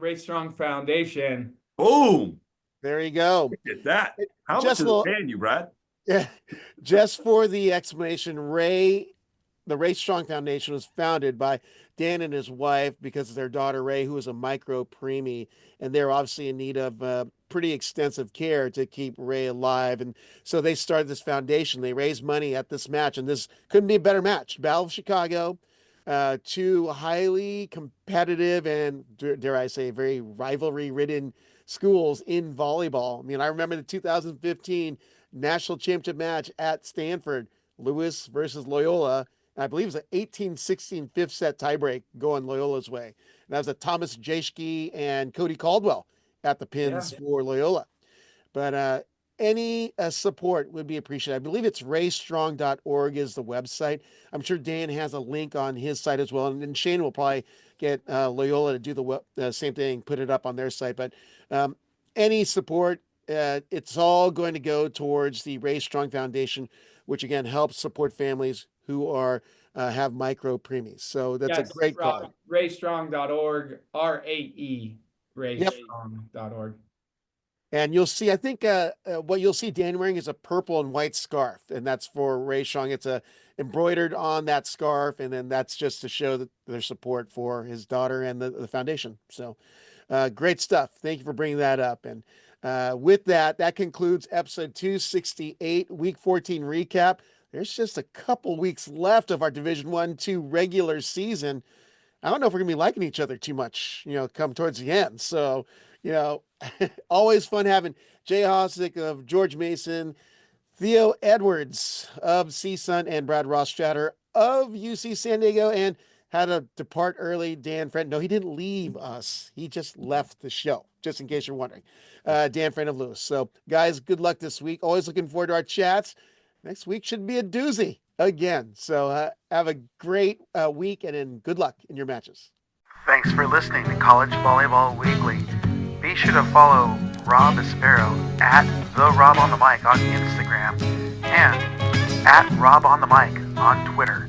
Foundation. Boom. There you go. Look at that. How much Just is a- it paying you, Brad? Yeah, just for the explanation, the Race Strong Foundation was founded by Dan and his wife because of their daughter Ray, who was a micro preemie, and they're obviously in need of pretty extensive care to keep Ray alive. And so they started this foundation. They raised money at this match, and this couldn't be a better match. Battle of Chicago, two highly competitive and, dare I say, very rivalry-ridden schools in volleyball. I mean, I remember the 2015 national championship match at Stanford, Lewis versus Loyola. And I believe it was an 18-16 fifth set tiebreak going Loyola's way. And that was a Thomas Jaschke and Cody Caldwell at the pins for Loyola. But any support would be appreciated. I believe it's raystrong.org is the website. I'm sure Dan has a link on his site as well. And then Shane will probably get Loyola to do the same thing, put it up on their site. But any support, it's all going to go towards the Ray Strong Foundation, which again helps support families who are have micro preemies. So that's a great call. Raystrong.org, RAE, raystrong.org. And you'll see, I think what you'll see Dan wearing is a purple and white scarf, and that's for Ray Strong. It's embroidered on that scarf, and then that's just to show that their support for his daughter and the foundation. So great stuff. Thank you for bringing that up. And with that concludes episode 268, week 14 recap. There's just a couple weeks left of our Division I/II regular season. I don't know if we're gonna be liking each other too much, come towards the end. So, always fun having Jay Hosick of George Mason, Theo Edwards of CSUN, and Brad Rostratter of UC San Diego, and had to depart early, Dan Friend. No, he didn't leave us. He just left the show, just in case you're wondering. Dan Friend of Lewis. So, guys, good luck this week. Always looking forward to our chats. Next week should be a doozy again. So have a great week and good luck in your matches. Thanks for listening to College Volleyball Weekly. Be sure to follow Rob Aspero at the Rob on the Mic on Instagram and at Rob on the Mic on Twitter.